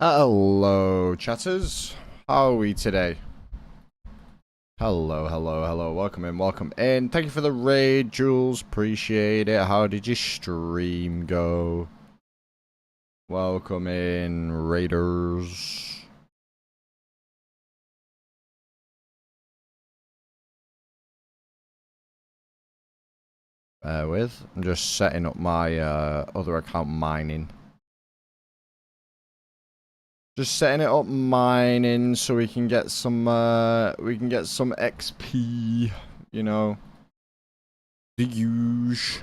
Hello, chatters. How are we today? Hello. Welcome in. Thank you for the raid, Jules. Appreciate it. How did your stream go? Welcome in, raiders. Bear with. I'm just setting up my other account mining. Just setting it up mining so we can get some XP, you know. The huge.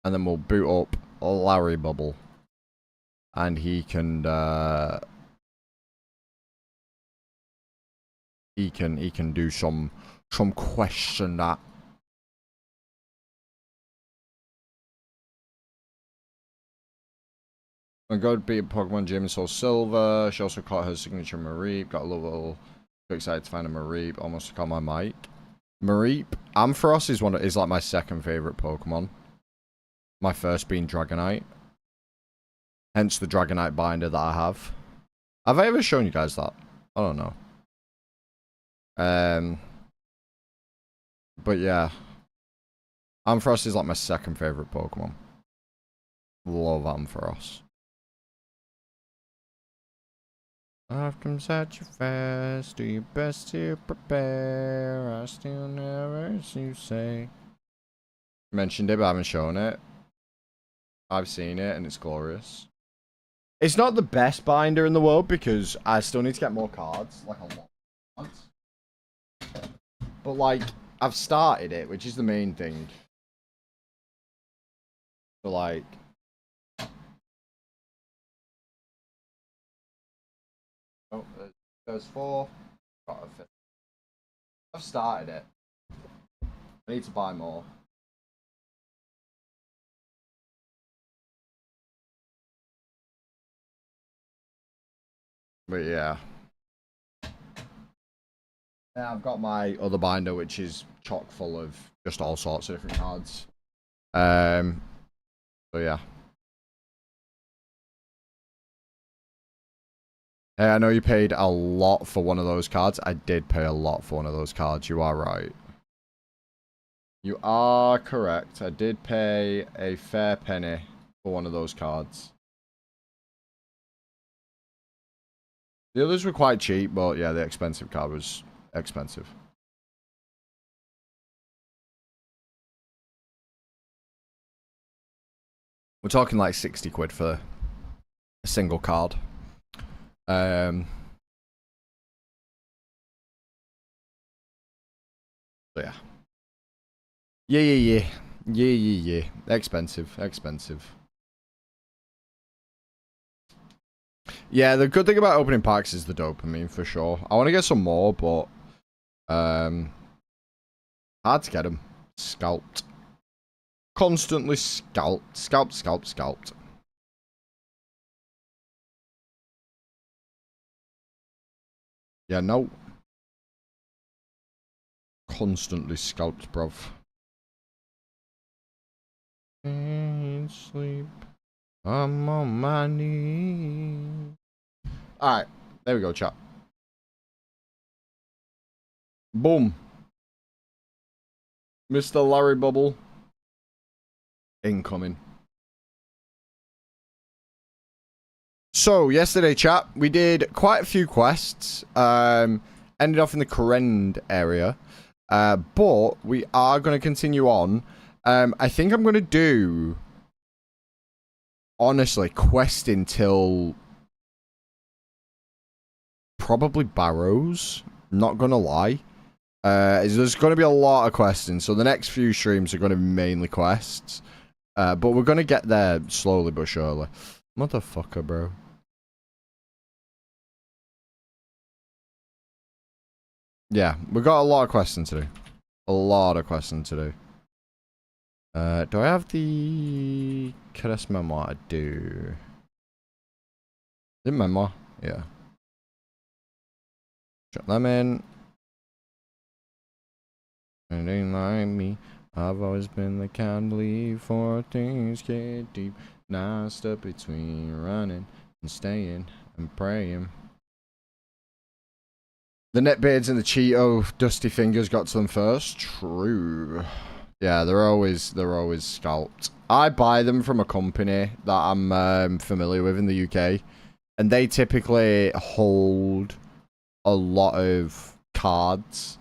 And then we'll boot up Larry Bubble. And he can do some question that. I'm going to beat Pokemon Gym and Soul Silver. She also caught her signature Mareep. Got a little too excited to find a Mareep. Almost caught my mic. Mareep. Ampharos is like my second favorite Pokemon. My first being Dragonite. Hence the Dragonite binder that I have. Have I ever shown you guys that? I don't know. But yeah. Ampharos is like my second favorite Pokemon. Love Ampharos. I've come such a fast, do your best to prepare. I still never see you say. Mentioned it, but I haven't shown it. I've seen it, and it's glorious. It's not the best binder in the world because I still need to get more cards, like a lot. But like, I've started it, which is the main thing. So like. Oh, there's 4. Got a 5th. I've started it. I need to buy more. But yeah. Yeah, I've got my other binder, which is chock full of just all sorts of different cards. So yeah. Hey, I know you paid a lot for one of those cards. I did pay a lot for one of those cards. You are right. You are correct. I did pay a fair penny for one of those cards. The others were quite cheap, but yeah, the expensive card was expensive. We're talking like 60 quid for a single card. So yeah. Yeah. Expensive. Yeah, the good thing about opening packs is the dopamine for sure. I want to get some more, but hard to get them. Scalped. Constantly scalped. Yeah, no. Constantly scalped, bruv. Can't sleep. I'm on my knees. Alright, there we go, chat. Boom. Mr. Larry Bubble. Incoming. So, yesterday, chat, we did quite a few quests. Ended off in the Korend area. But we are going to continue on. I think I'm going to do, honestly, questing till probably Barrows. Not going to lie. There's going to be a lot of questing. So the next few streams are going to be mainly quests. But we're going to get there slowly but surely. Motherfucker, bro. Yeah, we've got a lot of questions to do. Do I have the Cadets Memoir? I do. Is it Memoir? Yeah. Shut them in. And ain't like me. I've always been the kind to leave for things get deep. Now I step between running and staying and praying. The Netbeards and the Cheeto Dusty Fingers got to them first. True. Yeah, they're always scalped. I buy them from a company that I'm familiar with in the UK, and they typically hold a lot of cards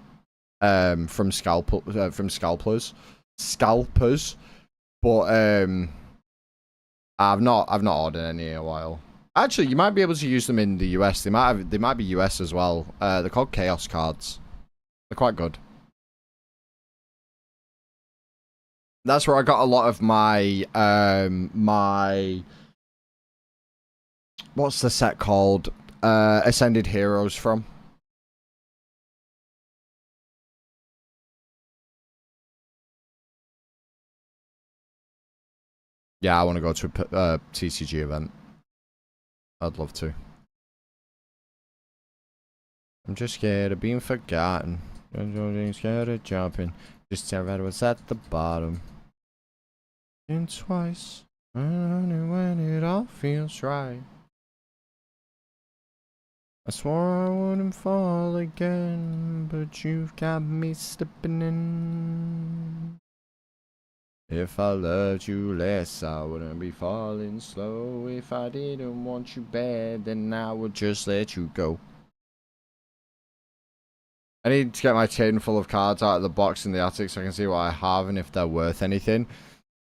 from scalpers. But I've not ordered any in a while. Actually, you might be able to use them in the US. They might be US as well. They're called Chaos cards. They're quite good. That's where I got a lot of my what's the set called? Ascended Heroes from. Yeah, I want to go to a TCG event. I'd love to. I'm just scared of being forgotten. I'm scared of jumping. Just tell right what's at the bottom. And twice. When it all feels right. I swore I wouldn't fall again, but you've got me slipping in. If I loved you less, I wouldn't be falling slow. If I didn't want you bad, then I would just let you go. I need to get my chain full of cards out of the box in the attic so I can see what I have and if they're worth anything.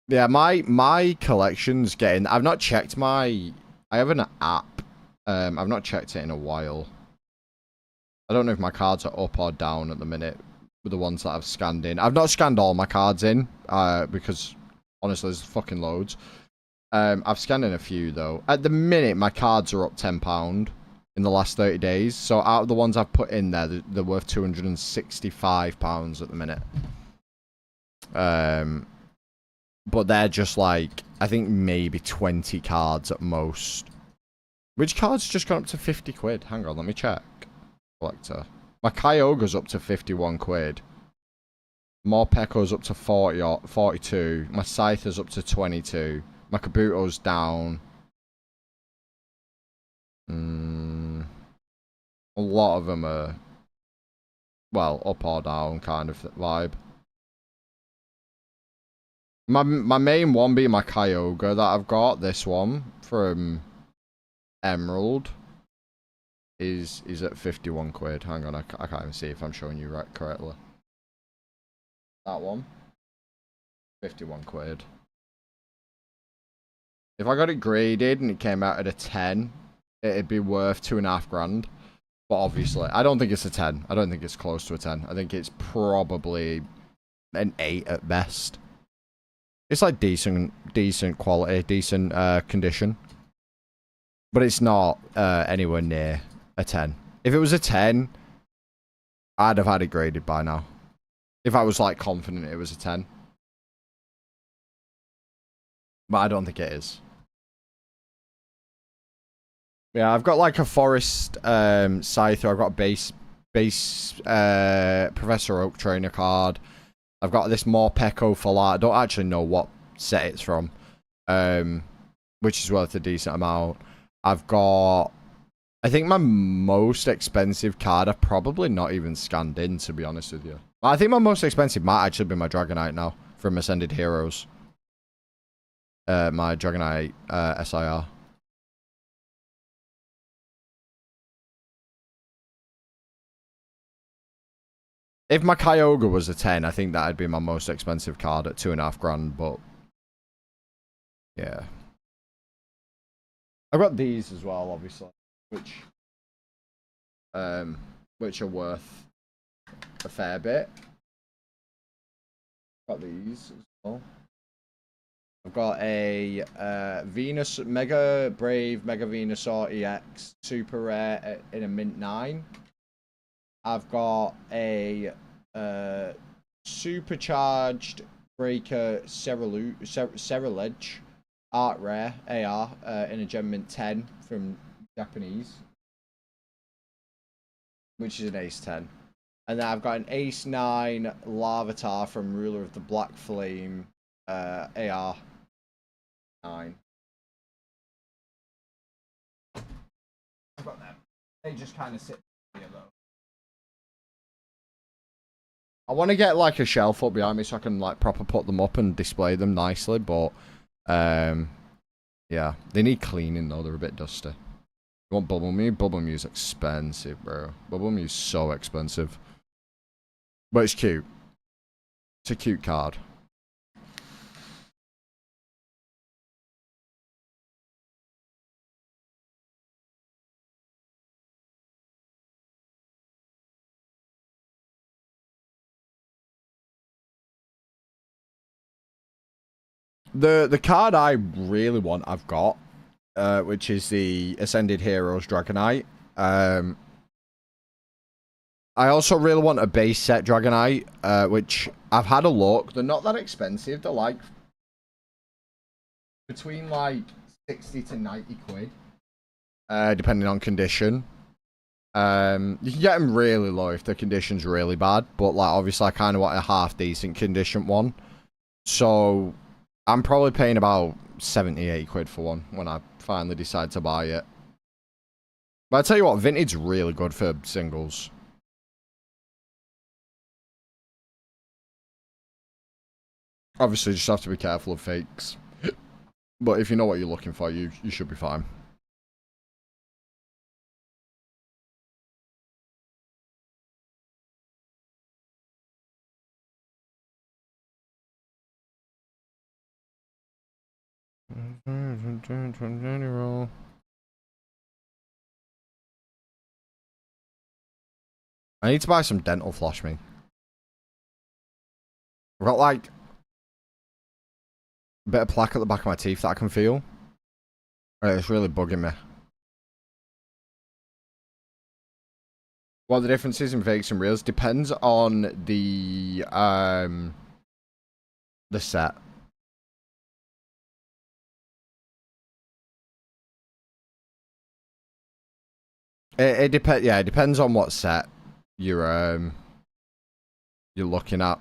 Yeah, my collection's getting... I've not checked my... I have an app. I've not checked it in a while. I don't know if my cards are up or down at the minute with the ones that I've scanned in. I've not scanned all my cards in because, honestly, there's fucking loads. I've scanned in a few, though. At the minute, my cards are up £10 in the last 30 days. So out of the ones I've put in there, they're worth £265 at the minute. But they're just like, I think maybe 20 cards at most. Which card's just gone up to 50 quid? Hang on, let me check. Collector. My Kyogre's up to 51 quid. Morpeko's up to 40 or 42. My Scyther's up to 22. My Kabuto's down. A lot of them are, well, up or down kind of vibe. My main one being my Kyogre that I've got, this one from Emerald, is at 51 quid. Hang on, I can't even see if I'm showing you right correctly. That one, 51 quid. If I got it graded and it came out at a 10, it'd be worth £2.5 grand. But obviously, I don't think it's a 10. I don't think it's close to a 10. I think it's probably an 8 at best. It's like decent quality, decent condition. But it's not anywhere near a 10. If it was a 10, I'd have had it graded by now. If I was like confident it was a 10. But I don't think it is. Yeah, I've got like a Forest Scyther. I've got a base Professor Oak trainer card. I've got this Morpeko for that. I don't actually know what set it's from. Which is worth a decent amount. I've got... I think my most expensive card I've probably not even scanned in, to be honest with you. I think my most expensive might actually be my Dragonite now, from Ascended Heroes. My Dragonite SIR. If my Kyogre was a 10, I think that'd be my most expensive card at £2.5 grand, but... yeah. I've got these as well, obviously, which are worth a fair bit. Got these as well. I've got a Venus Mega Brave Mega Venusaur EX Super Rare in a Mint 9. I've got a Supercharged Breaker Cerulege Art Rare AR in a Gem Mint 10 from Japanese, which is an Ace 10. And then I've got an Ace 9 Larvitar from Ruler of the Black Flame AR 9. They just kind of sit here, though. I want to get, like, a shelf up behind me so I can, like, proper put them up and display them nicely, but, yeah. They need cleaning, though. They're a bit dusty. You want Bubble Mew? Bubble Mew's expensive, bro. Bubble Mew's so expensive. But it's cute. It's a cute card. The card I really want, I've got, which is the Ascended Heroes Dragonite. I also really want a base set Dragonite, which I've had a look. They're not that expensive. They're like between like 60 to 90 quid, depending on condition. You can get them really low if the condition's really bad, but like obviously I kind of want a half decent condition one. So I'm probably paying about 78 quid for one when I finally decide to buy it. But I tell you what, Vintage's really good for singles. Obviously, you just have to be careful of fakes. But if you know what you're looking for, you should be fine. I need to buy some dental floss, me. I've got like a bit of plaque at the back of my teeth that I can feel. It's really bugging me. What the difference is in fakes and reals depends on the set. It depends. Yeah, it depends on what set you're looking at,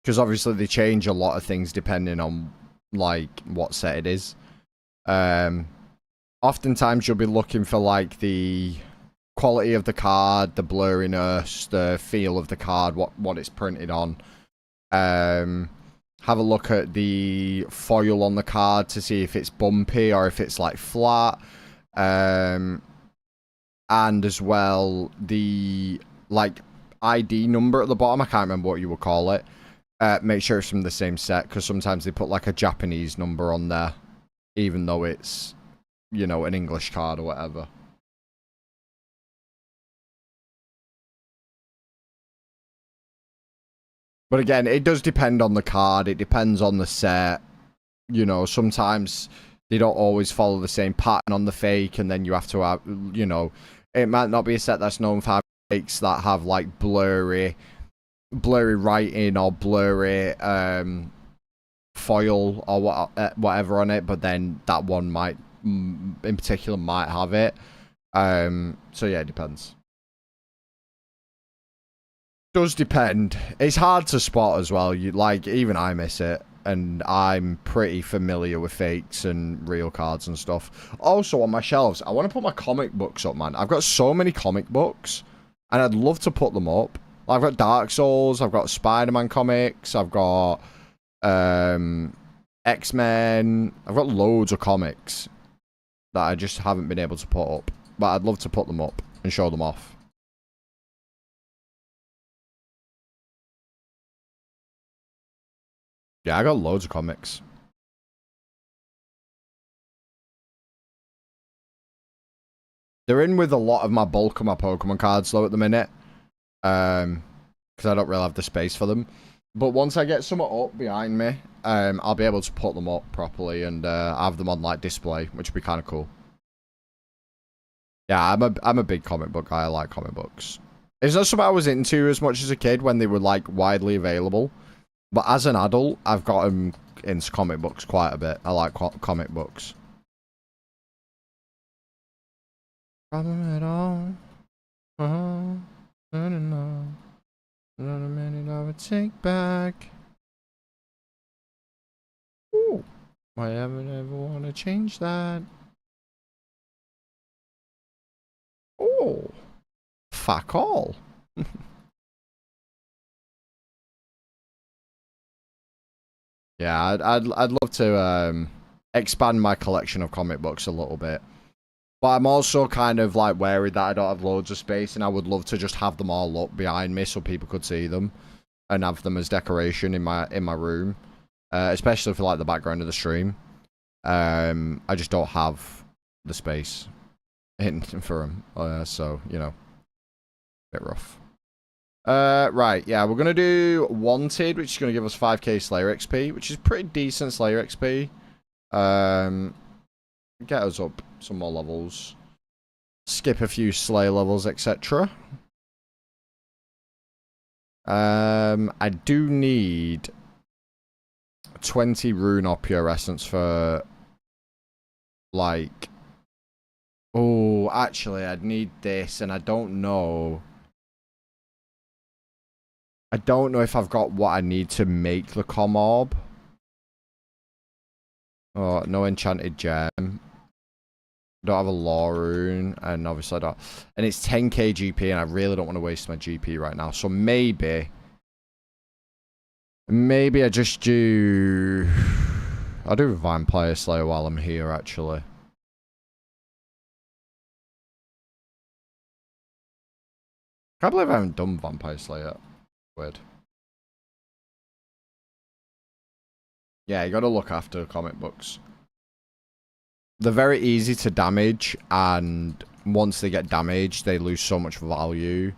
because obviously they change a lot of things depending on like what set it is. Oftentimes you'll be looking for like the quality of the card, the blurriness, the feel of the card, what it's printed on. Have a look at the foil on the card to see if it's bumpy or if it's like flat. And as well, the like ID number at the bottom, I can't remember what you would call it. Make sure it's from the same set, because sometimes they put like a Japanese number on there, even though it's, you know, an English card or whatever. But again, it does depend on the card. It depends on the set. You know, sometimes they don't always follow the same pattern on the fake, and then you have to have, you know, it might not be a set that's known for having fakes that have like blurry writing or blurry foil or whatever on it, but then that one might, in particular, might have it. So yeah, it depends. Does depend. It's hard to spot as well. You like, even I miss it, and I'm pretty familiar with fakes and real cards and stuff. Also, on my shelves, I want to put my comic books up, man. I've got so many comic books, and I'd love to put them up. I've got Dark Souls, I've got Spider-Man comics, I've got X-Men. I've got loads of comics that I just haven't been able to put up, but I'd love to put them up and show them off. Yeah, I got loads of comics. They're in with a lot of my bulk of my Pokemon cards, though, at the minute. Because I don't really have the space for them. But once I get some up behind me, I'll be able to put them up properly and have them on, like, display, which would be kind of cool. Yeah, I'm a big comic book guy. I like comic books. It's not something I was into as much as a kid when they were, like, widely available. But as an adult, I've gotten into comic books quite a bit. I like comic books. Problem at all. Not enough. Not a minute I would take back. Ooh. Why haven't I ever want to change that? Oh. fuck all. Yeah, I'd love to expand my collection of comic books a little bit. But I'm also kind of like wary that I don't have loads of space, and I would love to just have them all up behind me so people could see them and have them as decoration in my room, especially for like the background of the stream. I just don't have the space in for them, so you know, bit rough. Right, yeah, we're gonna do Wanted, which is gonna give us 5k Slayer XP, which is pretty decent Slayer XP. Get us up some more levels. Skip a few Slayer levels, etc. I do need 20 Rune or Pure Essence for, like... Oh, actually, I'd need this, and I don't know... I don't know if I've got what I need to make the Com Orb. Oh, no Enchanted Gem. Don't have a Law Rune, and obviously I don't... And it's 10k GP, and I really don't want to waste my GP right now, so maybe... Maybe I just do... I'll do Vampire Slayer while I'm here, actually. Can't believe I haven't done Vampire Slayer. Weird. Yeah, you gotta look after comic books. They're very easy to damage, and once they get damaged, they lose so much value.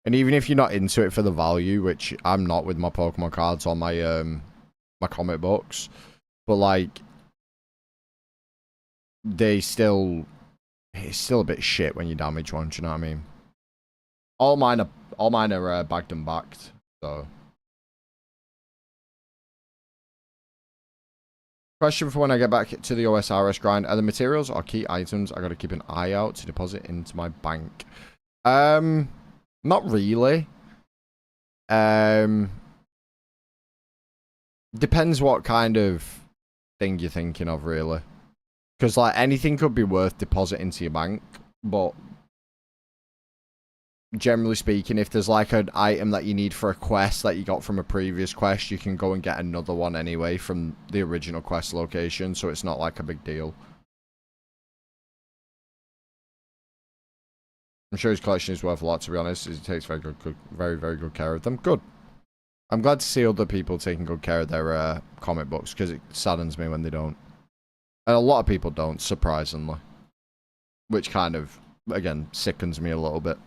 And even if you're not into it for the value, which I'm not with my Pokemon cards or my my comic books, but like it's still a bit shit when you damage one. Do you know what I mean? All mine are bagged and backed. So, question for when I get back to the OSRS grind: are the materials or key items I got to keep an eye out to deposit into my bank? Not really. Depends what kind of thing you're thinking of, really. Because, like, anything could be worth deposit into your bank, but generally speaking, if there's, like, an item that you need for a quest that you got from a previous quest, you can go and get another one anyway from the original quest location, so it's not, like, a big deal. I'm sure his collection is worth a lot, to be honest. He takes very good care of them. Good. I'm glad to see other people taking good care of their comic books, because it saddens me when they don't. And a lot of people don't, surprisingly. Which kind of, again, sickens me a little bit.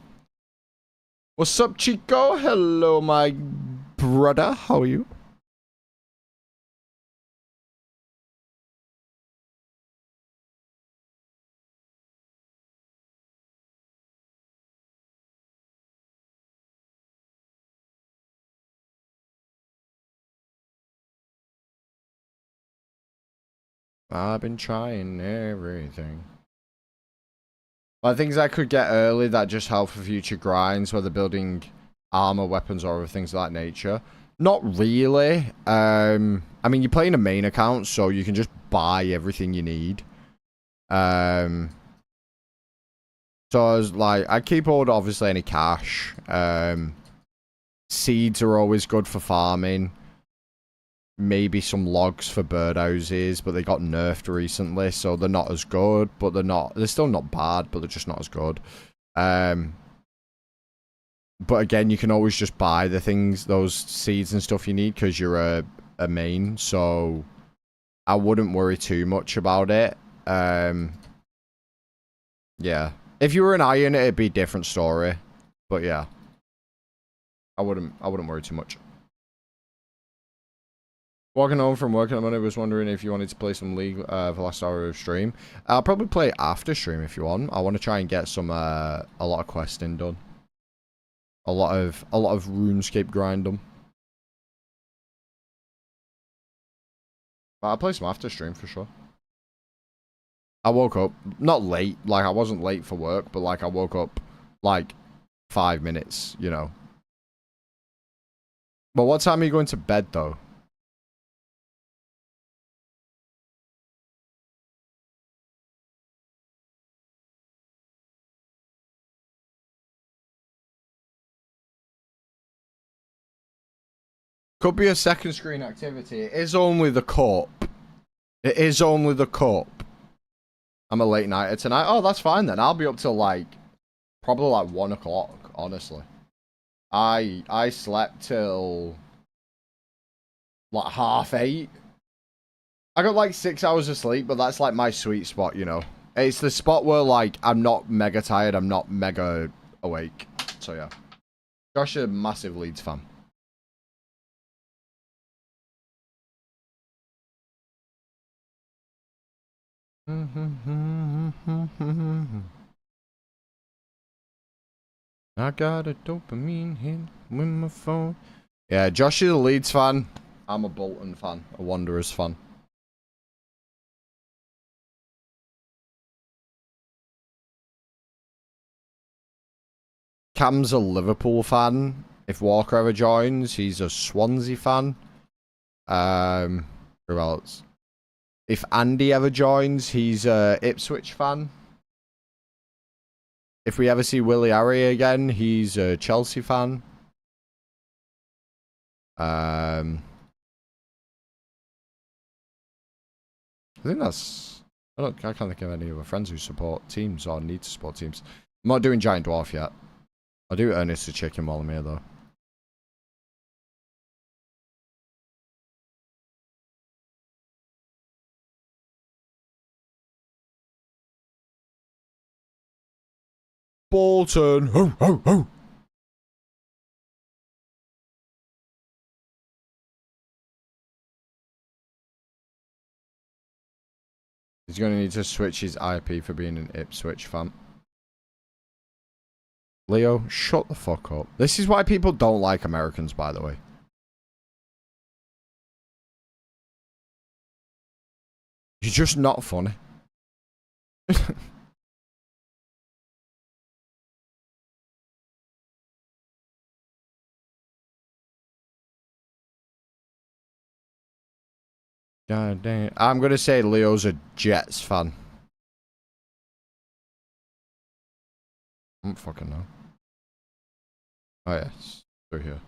What's up, Chico? Hello, my brother. How are you? I've been trying everything. Like, things I could get early that just help for future grinds, whether building armor, weapons, or other things of that nature. Not really. I mean, you're playing a main account, so you can just buy everything you need. So I was like, I keep hold of obviously any cash. Seeds are always good for farming. Maybe some logs for birdhouses, but they got nerfed recently, so they're not as good, but they're still not bad, but they're just not as good. But again, you can always just buy the things, those seeds and stuff you need, because you're a main, so I wouldn't worry too much about it. Yeah. If you were an iron, it'd be a different story. But yeah. I wouldn't worry too much. Walking home from work on Monday, was wondering if you wanted to play some League for the last hour of stream. I'll probably play after stream if you want. I want to try and get some a lot of questing done. A lot of RuneScape grind done. But I'll play some after stream for sure. I woke up not late, like I wasn't late for work, but like I woke up like 5 minutes, you know. But what time are you going to bed though? Could be a second screen activity. It is only the cup. It is only the cup. I'm a late nighter tonight. Oh, that's fine then. I'll be up till like probably like 1 o'clock, honestly. I slept till like 7:30. I got like 6 hours of sleep, but that's like my sweet spot, you know. It's the spot where like I'm not mega tired, I'm not mega awake. So yeah. Josh is a massive Leeds fan. I got a dopamine hit with my phone. Yeah, Josh is a Leeds fan. I'm a Bolton fan, a Wanderers fan. Cam's a Liverpool fan. If Walker ever joins, he's a Swansea fan. Who else? If Andy ever joins, he's a Ipswich fan. If we ever see Willie Harry again, he's a Chelsea fan. I think that's... I can't think of any other friends who support teams or need to support teams. I'm not doing Giant Dwarf yet. I'll do Ernest the Chicken while I'm here, though. Bolton! Ho, ho, ho! He's going to need to switch his IP for being an Ipswich fan. Leo, shut the fuck up. This is why people don't like Americans, by the way. You're just not funny. God damn. I'm going to say Leo's a Jets fan. I don't fucking know. Oh, yes. Through here.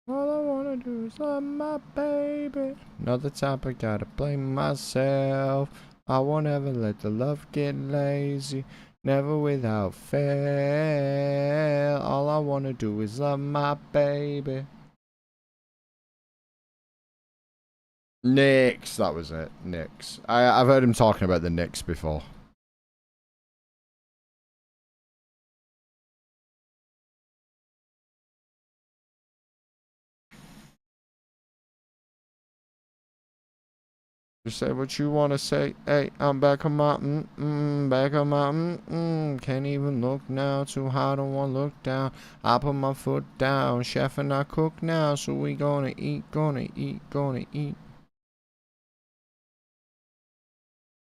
All I wanna do is love my baby. Not the type I gotta blame myself. I won't ever let the love get lazy. Never without fail. All I wanna do is love my baby. Knicks, that was it. Knicks. I've heard him talking about the Knicks before. Just say what you want to say. Hey, I'm back on my back on my can't even look now. Too hard, don't want to look down. I put my foot down. Chef and I cook now. So we gonna eat, gonna eat, gonna eat.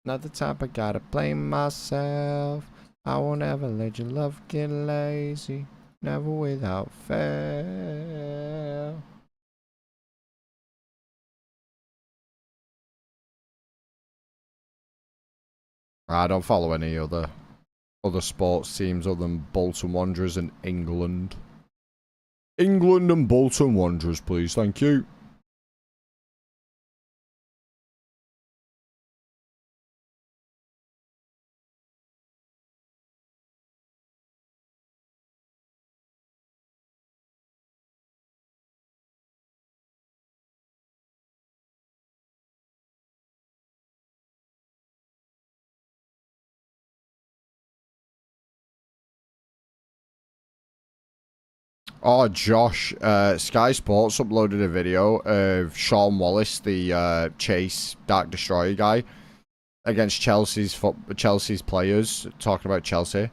Not the type I gotta blame myself. I won't ever let your love get lazy. Never without fail. I don't follow any other sports teams other than Bolton Wanderers and England. England and Bolton Wanderers, please. Thank you. Oh, Josh, Sky Sports uploaded a video of Sean Wallace, the Chase Dark Destroyer guy, against Chelsea's players, talking about Chelsea.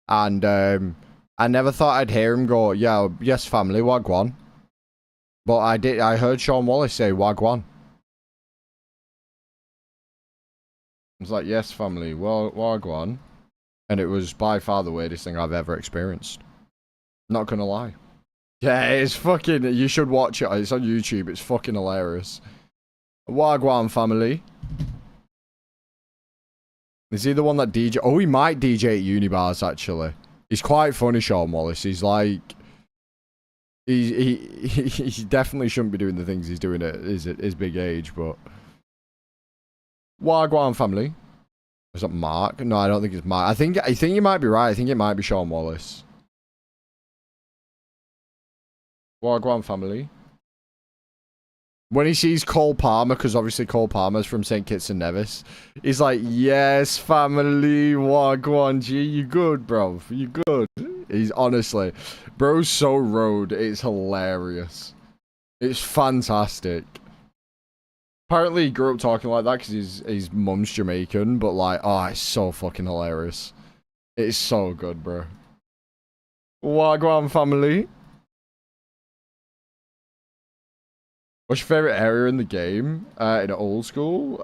And I never thought I'd hear him go, yeah, yes, family, wagwan. But I heard Sean Wallace say wagwan. I was like, yes, family, wagwan. And it was by far the weirdest thing I've ever experienced. Not gonna lie. Yeah, it's fucking... You should watch it. It's on YouTube. It's fucking hilarious. Wagwan, family. Is he the one that DJ? Oh, he might DJ at Unibars, actually. He's quite funny, Sean Wallace. He's like... He definitely shouldn't be doing the things he's doing at his big age, but... Wagwan family. Is that Mark? No, I don't think it's Mark. I think you might be right. I think it might be Sean Wallace. Wagwan family. When he sees Cole Palmer, because obviously Cole Palmer's from St. Kitts and Nevis, he's like, yes, family, Wagwan G, you good, bro? You good? He's honestly, bro's so road, it's hilarious. It's fantastic. Apparently he grew up talking like that because his mum's Jamaican, but like, oh, it's so fucking hilarious. It's so good, bro. Wagwan family. What's your favorite area in the game? In old school?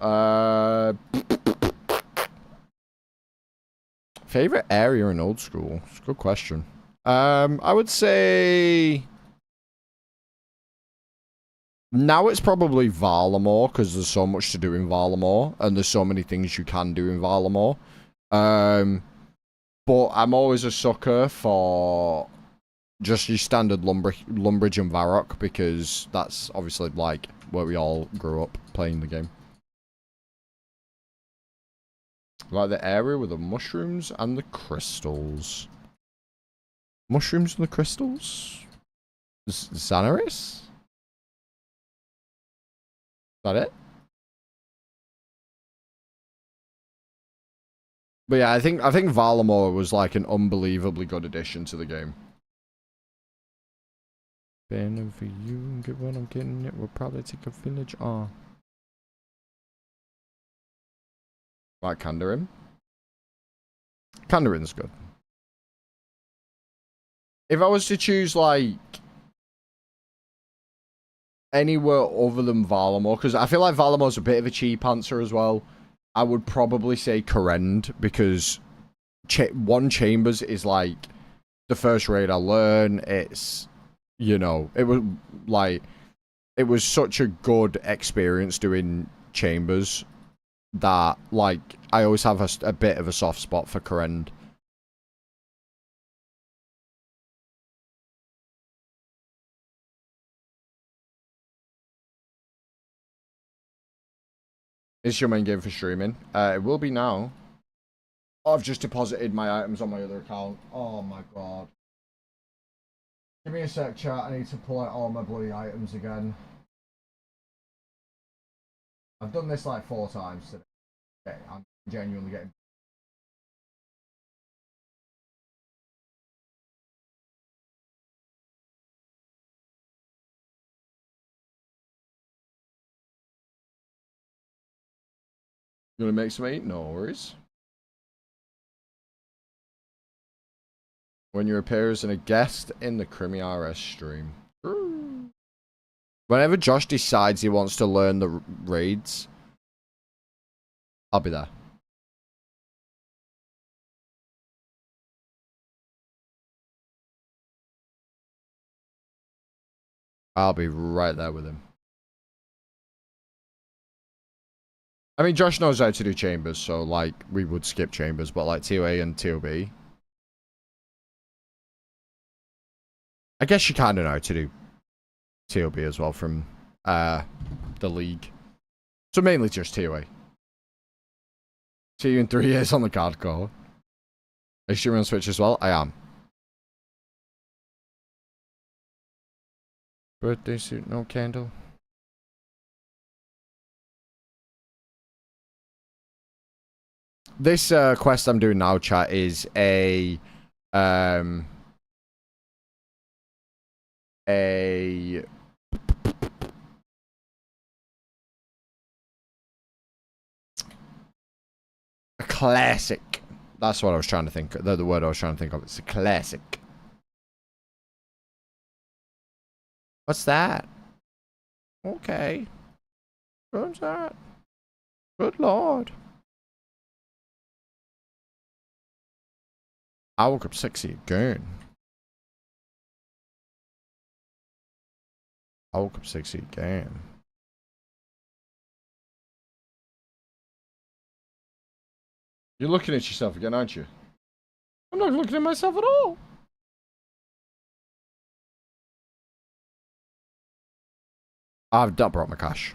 Favorite area in old school? It's a good question. I would say... Now it's probably Varlamore, because there's so much to do in Varlamore, and there's so many things you can do in Varlamore. But I'm always a sucker for just your standard Lumbridge and Varrock, because that's obviously like where we all grew up playing the game. Like the area with the mushrooms and the crystals. Mushrooms and the crystals? Xanaris? Is that it? But yeah, I think Varlamore was like an unbelievably good addition to the game. Banning for you and get what I'm getting, it will probably take a village on. Like Kandarin? Kandarin's good. If I was to choose like anywhere other than Varlamore, because I feel like Varlamore's a bit of a cheap answer as well, I would probably say Korend, because one Chambers is like the first raid I learn. It's, you know, it was such a good experience doing Chambers that, like, I always have a bit of a soft spot for Korend. Is your main game for streaming? It will be now. Oh, I've just deposited my items on my other account. Oh my god. Give me a sec, chat. I need to pull out all my bloody items again. I've done this like 4 times today. I'm genuinely getting... You gonna make some eat? No worries. When you appear as a guest in the Crimmy RS stream. Whenever Josh decides he wants to learn the raids, I'll be there. I'll be right there with him. I mean, Josh knows how to do chambers, so, like, we would skip chambers, but, like, TOA and TOB. I guess you kind of know how to do TOB as well from, the league. So, mainly just TOA. See you in 3 years on the card call. Are you streaming on Switch as well? I am. Birthday suit, no candle. This quest I'm doing now, chat, is a classic. That's what I was trying to think. The word I was trying to think of. It's a classic. What's that? Okay. What's that? Good lord. I woke up sexy again. I woke up sexy again. You're looking at yourself again, aren't you? I'm not looking at myself at all. I've not brought my cash.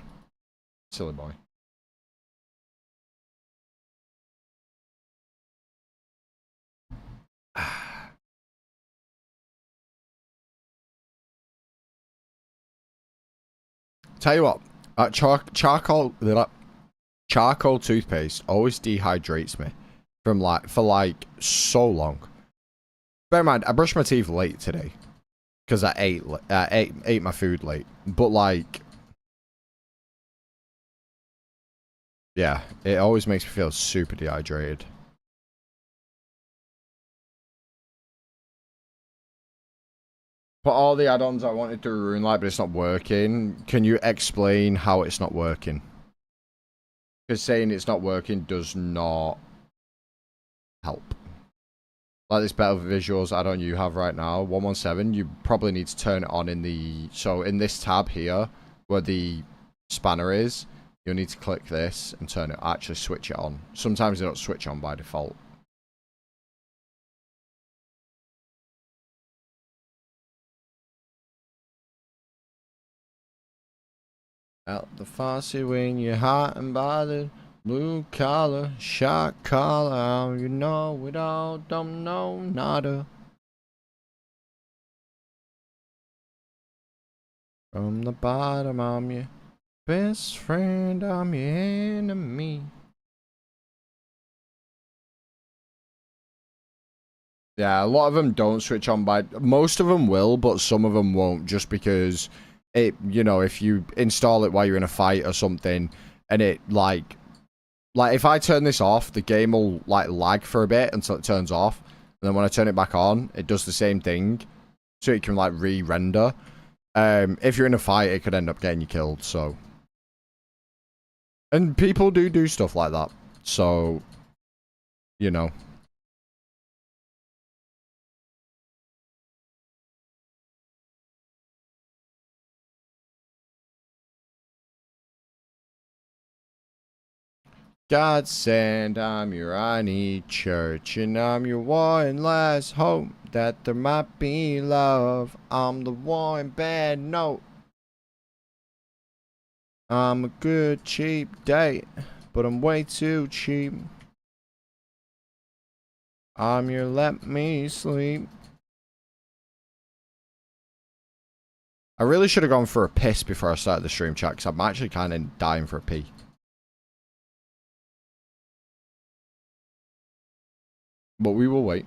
Silly boy. Tell you what, charcoal toothpaste always dehydrates me for so long. Bear in mind, I brushed my teeth late today because I ate my food late. But like, yeah, it always makes me feel super dehydrated. Put all the add-ons I wanted to ruin light, but it's not working. Can you explain how it's not working? Because saying it's not working does not help. Like this better visuals add-on you have right now, 117, you probably need to turn it on in the... So in this tab here, where the spanner is, you'll need to click this and turn it, actually switch it on. Sometimes they don't switch on by default. Out the faucet when you're hot and bothered. Blue collar, shot collar, you know it all, don't know nada. From the bottom, I'm your best friend, I'm your enemy. Yeah, a lot of them don't switch on by... Most of them will, but some of them won't, just because it, you know, if you install it while you're in a fight or something, and it, like if I turn this off, the game will, like, lag for a bit until it turns off, and then when I turn it back on, it does the same thing, so it can, like, re-render. If you're in a fight, it could end up getting you killed, so... And people do stuff like that, so... You know... God send I'm your I need church, and I'm your one last hope that there might be love. I'm the one bad note. I'm a good cheap date, but I'm way too cheap. I'm your let me sleep. I really should have gone for a piss before I started the stream chat, because I'm actually kind of dying for a pee. But we will wait.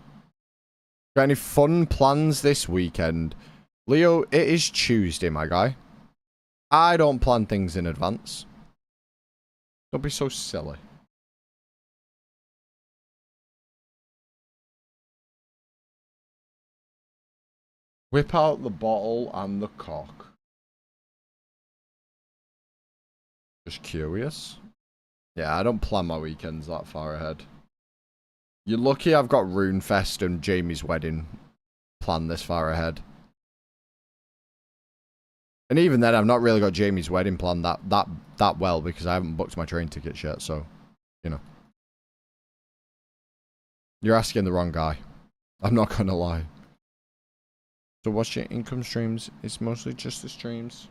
Got any fun plans this weekend? Leo, it is Tuesday, my guy. I don't plan things in advance. Don't be so silly. Whip out the bottle and the cock. Just curious. Yeah, I don't plan my weekends that far ahead. You're lucky I've got Runefest and Jamie's wedding planned this far ahead. And even then, I've not really got Jamie's wedding planned that well, because I haven't booked my train tickets yet, so, you know. You're asking the wrong guy. I'm not gonna lie. So what's your income streams? It's mostly just the streams.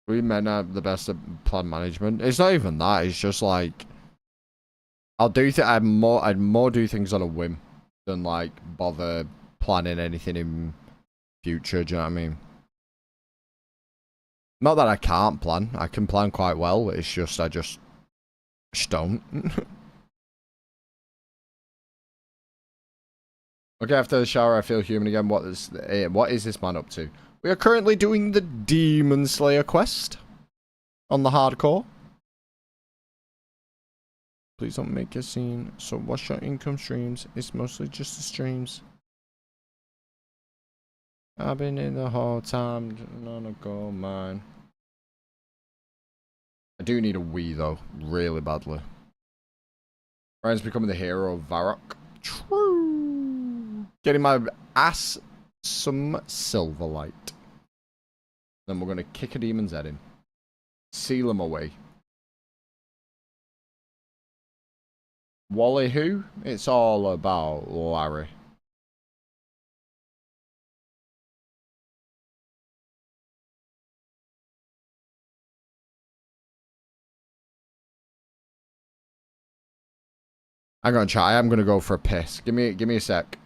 We men are the best at plan management. It's not even that. It's just like I'd more do things on a whim than like bother planning anything in future. Do you know what I mean? Not that I can't plan. I can plan quite well. It's just I just don't. Okay, after the shower, I feel human again. What is this man up to? We are currently doing the Demon Slayer quest on the hardcore. Please don't make a scene. So what's your income streams? It's mostly just the streams. I've been in the whole time on a gold mine. I do need a Wii though, really badly. Ryan's becoming the hero of Varrock. True. Getting my ass some Silverlight. Then we're gonna kick a demon's head in. Seal him away. Wally who? It's all about Larry. I'm gonna try. I'm gonna go for a piss. Give me a sec.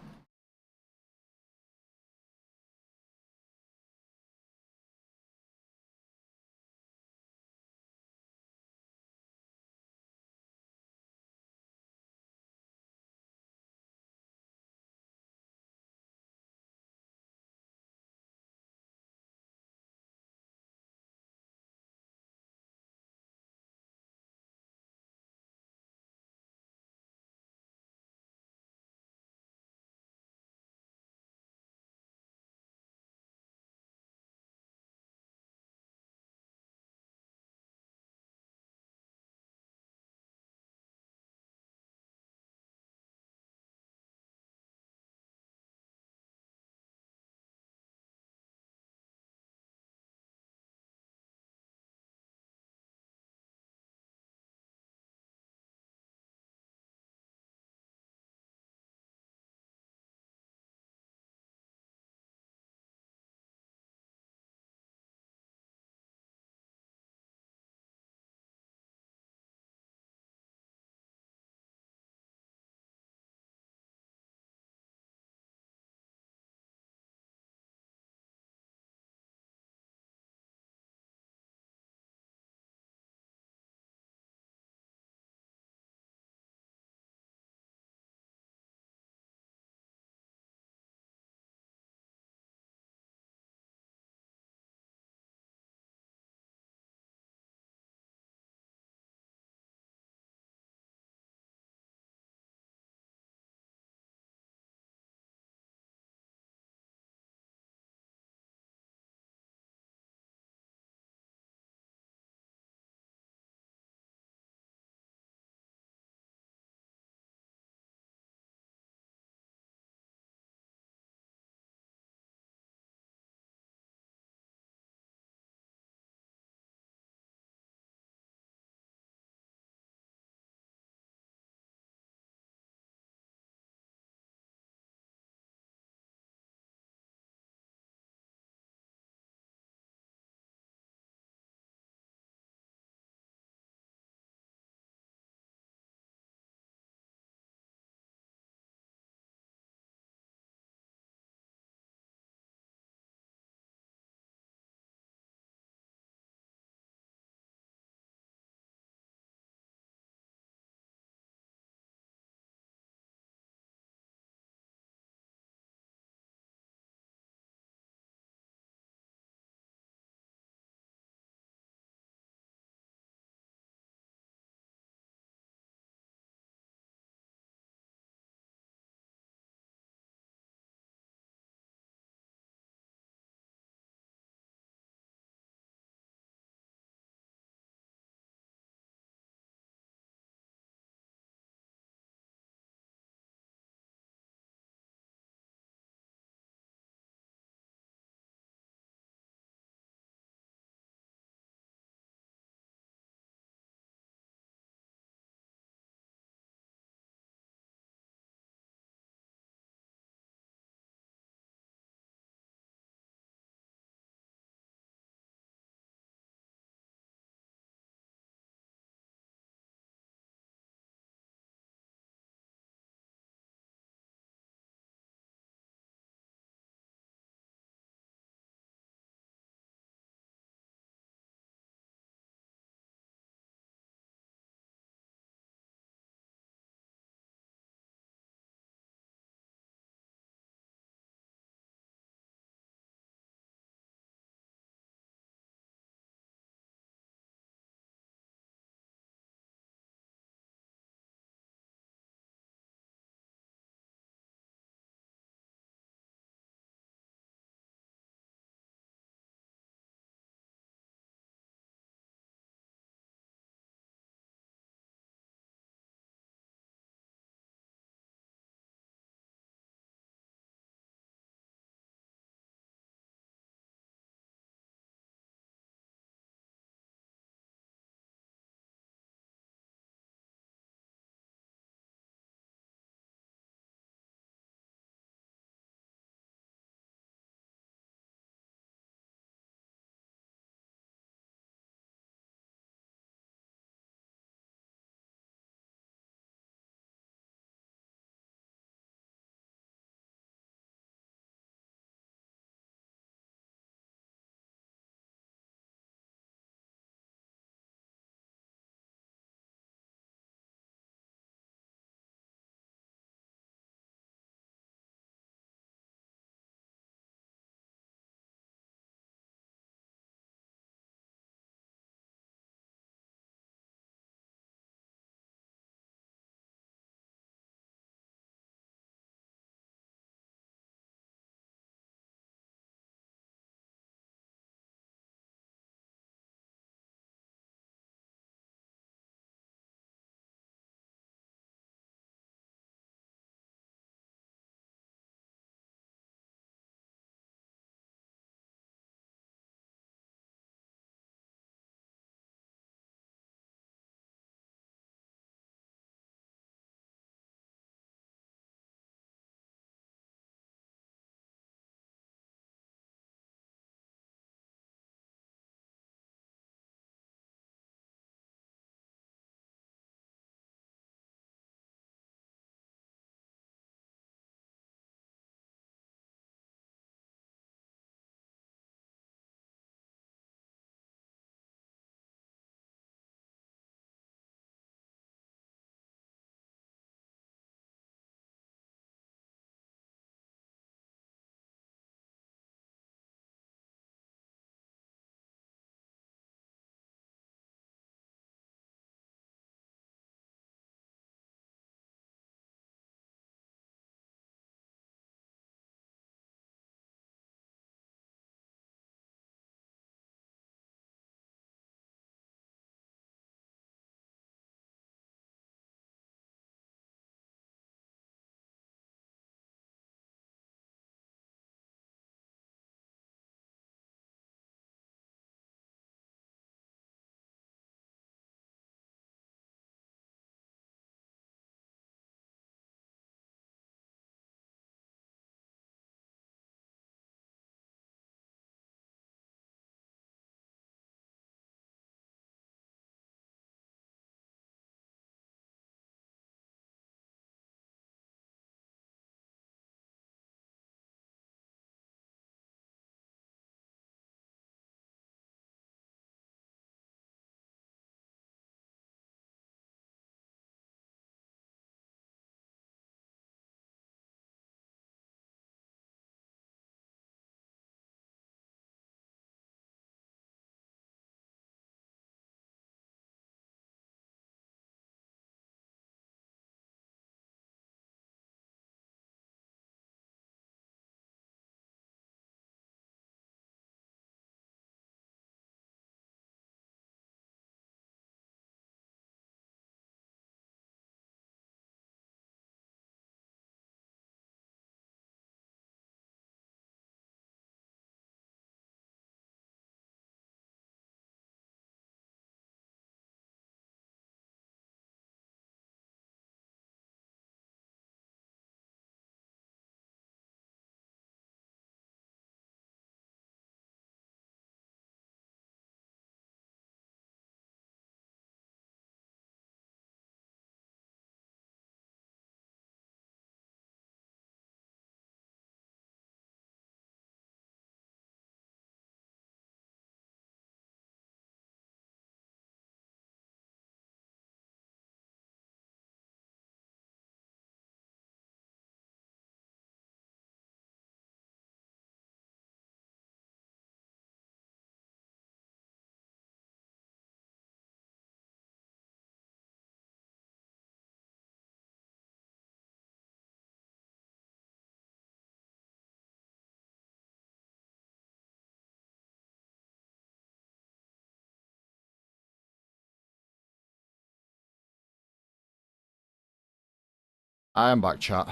I am back, chat.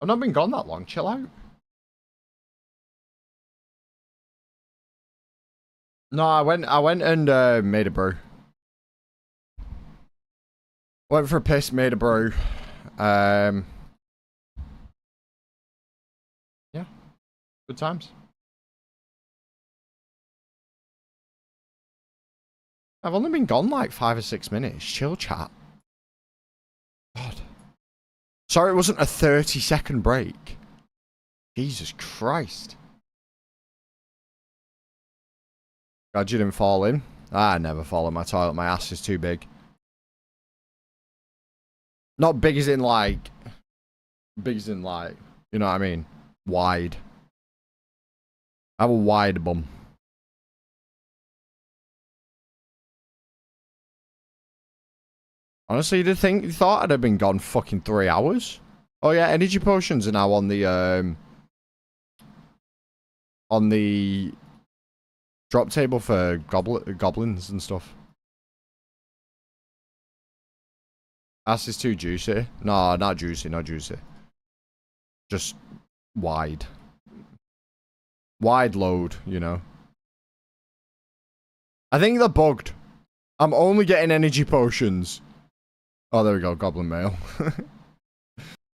I've not been gone that long. Chill out. No, I went and made a brew. Went for a piss, made a brew. Yeah. Good times. I've only been gone like 5 or 6 minutes. Chill, chat. God. Sorry it wasn't a 30-second break. Jesus Christ. God, you didn't fall in. I never fall in my toilet. My ass is too big. Not big as in like... Big as in like... You know what I mean? Wide. I have a wide bum. Honestly, you thought I'd have been gone fucking 3 hours? Oh yeah, energy potions are now on the drop table for goblins and stuff. Ass is too juicy. No, not juicy, not juicy. Just wide. Wide load, you know. I think they're bugged. I'm only getting energy potions. Oh, there we go, goblin mail.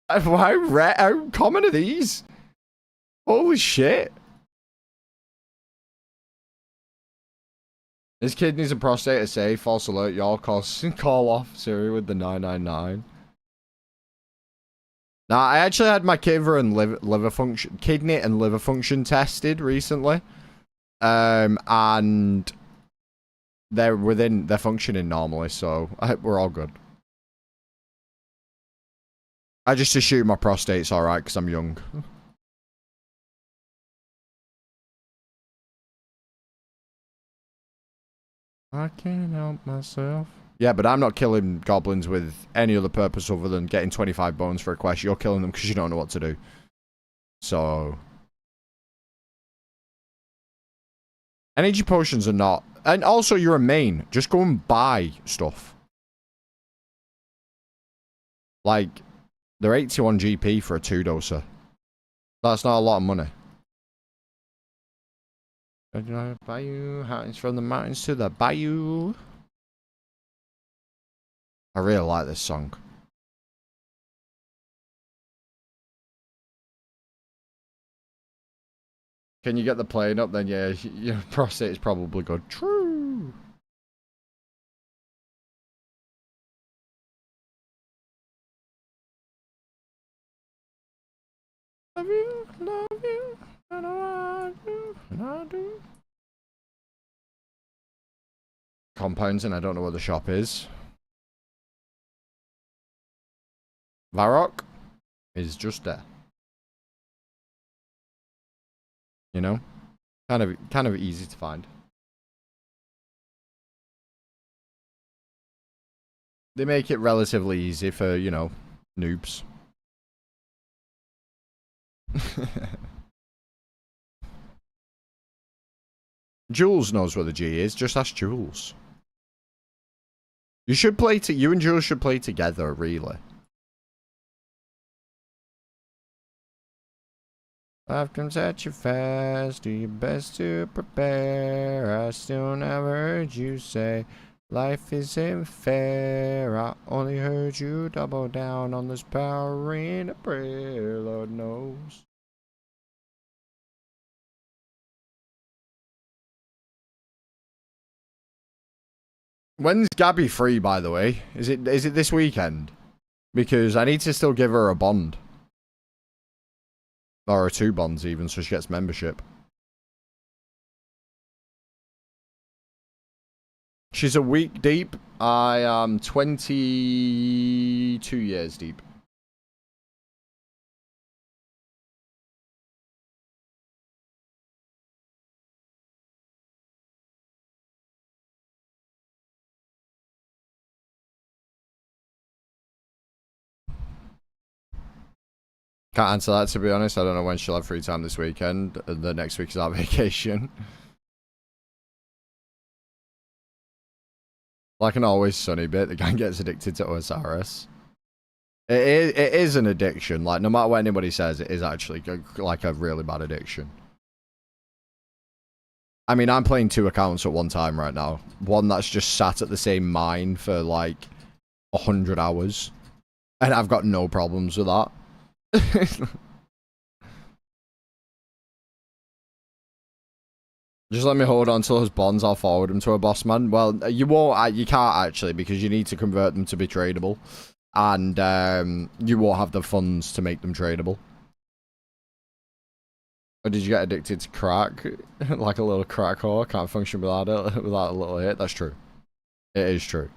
How common are these? Holy shit. His kidneys and prostate are safe. False alert. Y'all call off Siri with the 999. Now, I actually had my kidney and liver function tested recently. And they're functioning normally, so we're all good. I just assume my prostate's alright because I'm young. I can't help myself. Yeah, but I'm not killing goblins with any other purpose other than getting 25 bones for a quest. You're killing them because you don't know what to do. So... energy potions are not... and also, you're a main. Just go and buy stuff. Like, they're 81 GP for a 2-doser. That's not a lot of money. Bayou, mountains from the mountains to the bayou. I really like this song. Can you get the plane up? Then yeah, your prostate is probably good. True. Love you, I know I do. Compounds, and I don't know where the shop is. Varrock is just there. You know, kind of easy to find. They make it relatively easy for, you know, noobs. Jules knows where the G is. Just ask Jules. You and Jules should play together, really. Life comes at you fast, do your best to prepare. I still never heard you say life isn't fair. I only heard you double down on this power in a prayer, Lord knows. When's Gabby free, by the way? Is it this weekend? Because I need to still give her a bond. Or 2 bonds even, so she gets membership. She's a week deep. I am 22 years deep. Can't answer that, to be honest. I don't know when she'll have free time this weekend. The next week is our vacation. Like an always sunny bit, the gang gets addicted to OSRS. It is an addiction. Like, no matter what anybody says, it is actually like a really bad addiction. I mean, I'm playing 2 accounts at one time right now. One that's just sat at the same mine for like 100 hours. And I've got no problems with that. Just let me hold on to those bonds. I'll forward them to a boss man. Well, you won't. You can't actually, because you need to convert them to be tradable. And you won't have the funds to make them tradable. Or did you get addicted to crack? Like a little crack whore? Can't function without it, without a little hit? That's true. It is true.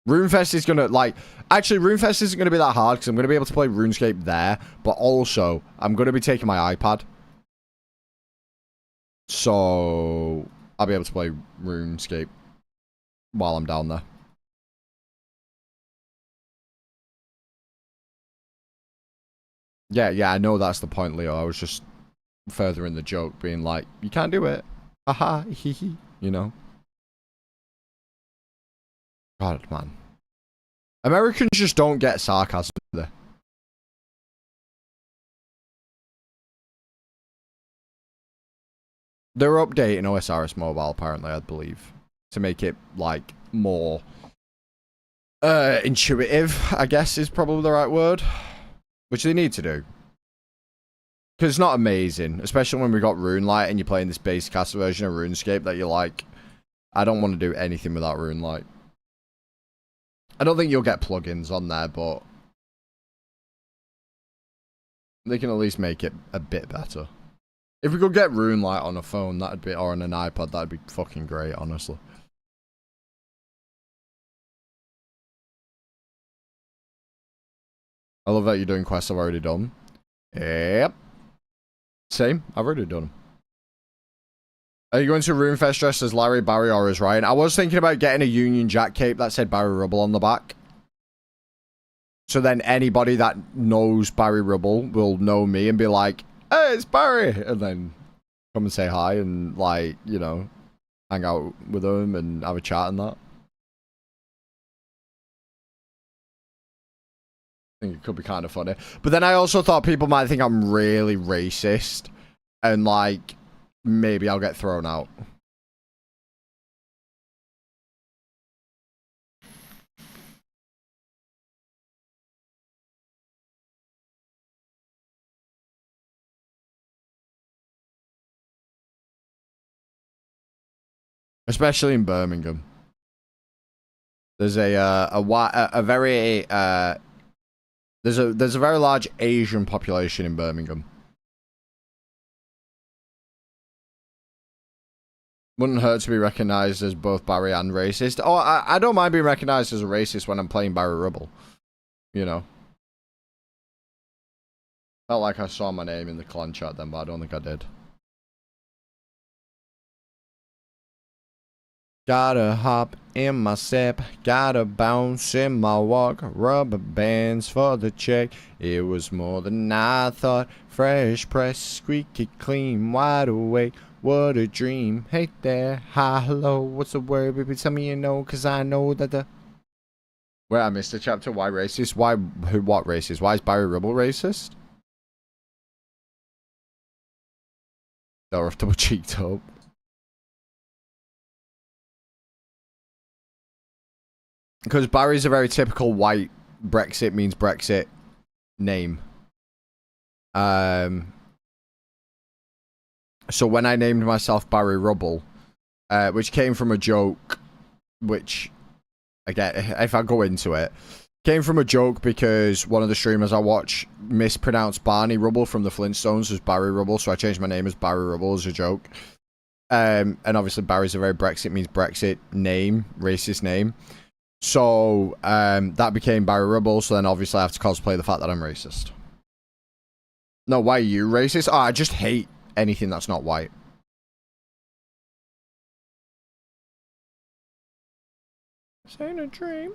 RuneFest is gonna, like... Actually, RuneFest isn't gonna be that hard, because I'm gonna be able to play RuneScape there. But also, I'm gonna be taking my iPad. So... I'll be able to play RuneScape while I'm down there. Yeah, I know that's the point, Leo. I was just furthering the joke, being like, you can't do it. Haha, hee hee, you know? God, man. Americans just don't get sarcasm, do they? They're updating OSRS Mobile, apparently, I believe, to make it, like, more intuitive, I guess is probably the right word. Which they need to do. Because it's not amazing, especially when we got RuneLite and you're playing this base cast version of RuneScape that you're like, I don't want to do anything without RuneLite. I don't think you'll get plugins on there, but they can at least make it a bit better. If we could get RuneLite on a phone, that'd be, or on an iPad, that'd be fucking great, honestly. I love that you're doing quests I've already done. Yep. Same, I've already done them. Are you going to RuneFest dressed as Larry, Barry, or as Ryan? I was thinking about getting a Union Jack cape that said Barry Rubble on the back. So then anybody that knows Barry Rubble will know me and be like, hey, it's Barry! And then come and say hi and, like, you know, hang out with them and have a chat and that. I think it could be kind of funny. But then I also thought people might think I'm really racist. And, like, maybe I'll get thrown out. Especially in Birmingham. There's a very there's a very large Asian population in Birmingham. Wouldn't hurt to be recognised as both Barry and racist. Oh, I don't mind being recognised as a racist when I'm playing Barry Rubble. You know. Felt like I saw my name in the clan chat then, but I don't think I did. Gotta hop in my step, gotta bounce in my walk, rubber bands for the check. It was more than I thought, fresh press, squeaky clean, wide awake, what a dream. Hey there, hi, hello, what's the word, baby, tell me you know, cause I know that the... Wait, I missed a chapter, why racist? Why, who, what racist? Why is Barry Rubble racist? They're off double cheeked up. Because Barry's a very typical white Brexit means Brexit name. So when I named myself Barry Rubble, which came from a joke, which, again, if I go into it, came from a joke because one of the streamers I watch mispronounced Barney Rubble from the Flintstones as Barry Rubble, so I changed my name as Barry Rubble as a joke. And obviously Barry's a very Brexit means Brexit name, racist name. So, that became Barry Rubble, so then obviously I have to cosplay the fact that I'm racist. No, why are you racist? Oh, I just hate anything that's not white. This ain't a dream.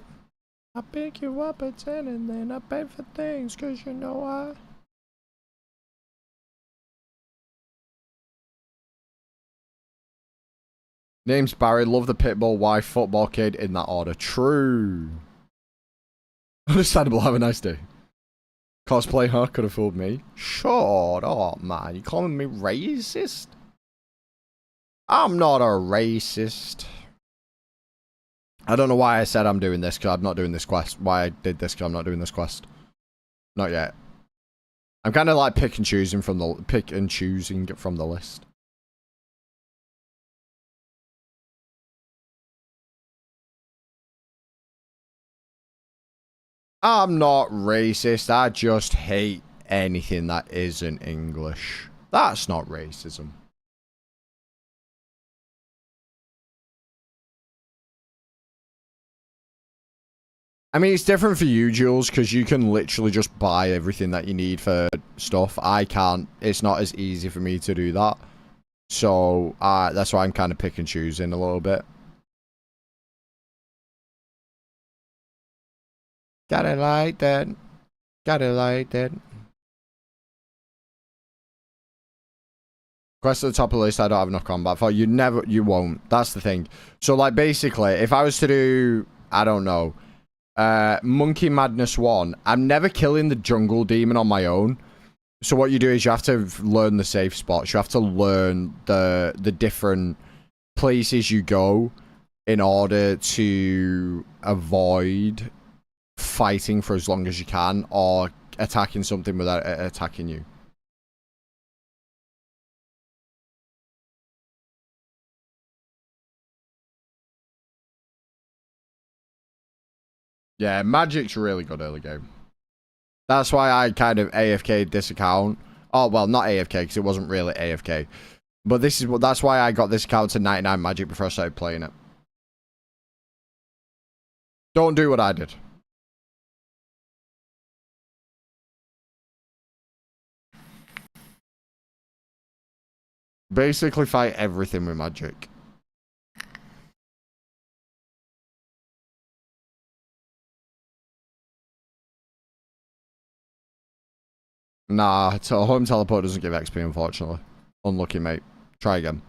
I pick you up at 10 and then I pay for things, cause you know I... Name's Barry, love the pitbull, wife, football kid, in that order. True. Understandable, have a nice day. Cosplay, huh? Could have fooled me. Shut up, man. You calling me racist? I'm not a racist. I don't know why I said I'm doing this, because I'm not doing this quest. Why I did this, because I'm not doing this quest. Not yet. I'm kind of like pick and choosing from the list. I'm not racist. I just hate anything that isn't English. That's not racism. I mean, it's different for you, Jules, because you can literally just buy everything that you need for stuff. I can't. It's not as easy for me to do that. So, that's why I'm kind of pick and choosing a little bit. Got it like that. Got it like that. Quest at the top of the list, I don't have enough combat for. You won't. That's the thing. So, like, basically, if I was to do, I don't know, Monkey Madness 1, I'm never killing the jungle demon on my own. So what you do is you have to learn the safe spots. You have to learn the different places you go in order to avoid fighting for as long as you can or attacking something without attacking you. Yeah, Magic's really good early game. That's why I kind of AFK'd this account. Oh, well, not AFK, because it wasn't really AFK. But that's why I got this account to 99 Magic before I started playing it. Don't do what I did. Basically fight everything with Magic. Nah, home teleport doesn't give XP, unfortunately. Unlucky, mate. Try again.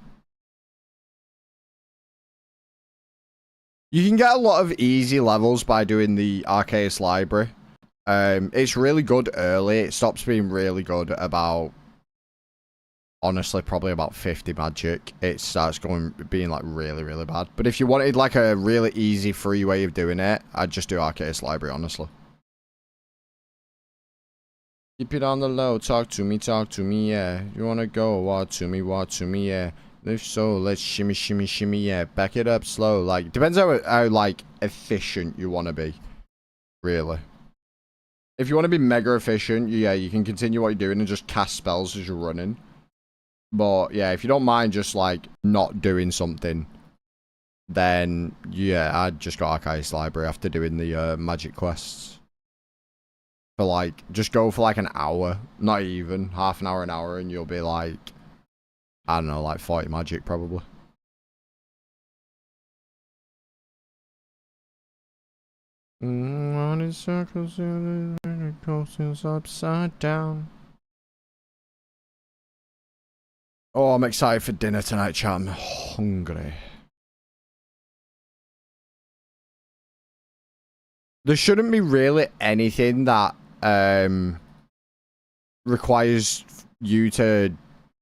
You can get a lot of easy levels by doing the Arceus Library. It's really good early. It stops being really good about, honestly, probably about 50 Magic. It starts being like really, really bad. But if you wanted like a really easy, free way of doing it, I'd just do Arceus Library, honestly. Keep it on the low, talk to me, yeah. You wanna go, what to me, yeah. If so, let's shimmy, shimmy, shimmy, yeah. Back it up slow, like, depends how like, efficient you wanna be, really. If you wanna be mega efficient, yeah, you can continue what you're doing and just cast spells as you're running. But, yeah, if you don't mind just, like, not doing something, then, yeah, I'd just go Arceus Library after doing the, magic quests. For like, just go for like an hour, not even half an hour, and you'll be like, I don't know, like 40 Magic probably. Running circles in the coasters upside down. Oh, I'm excited for dinner tonight, chat. I'm hungry. There shouldn't be really anything that requires you to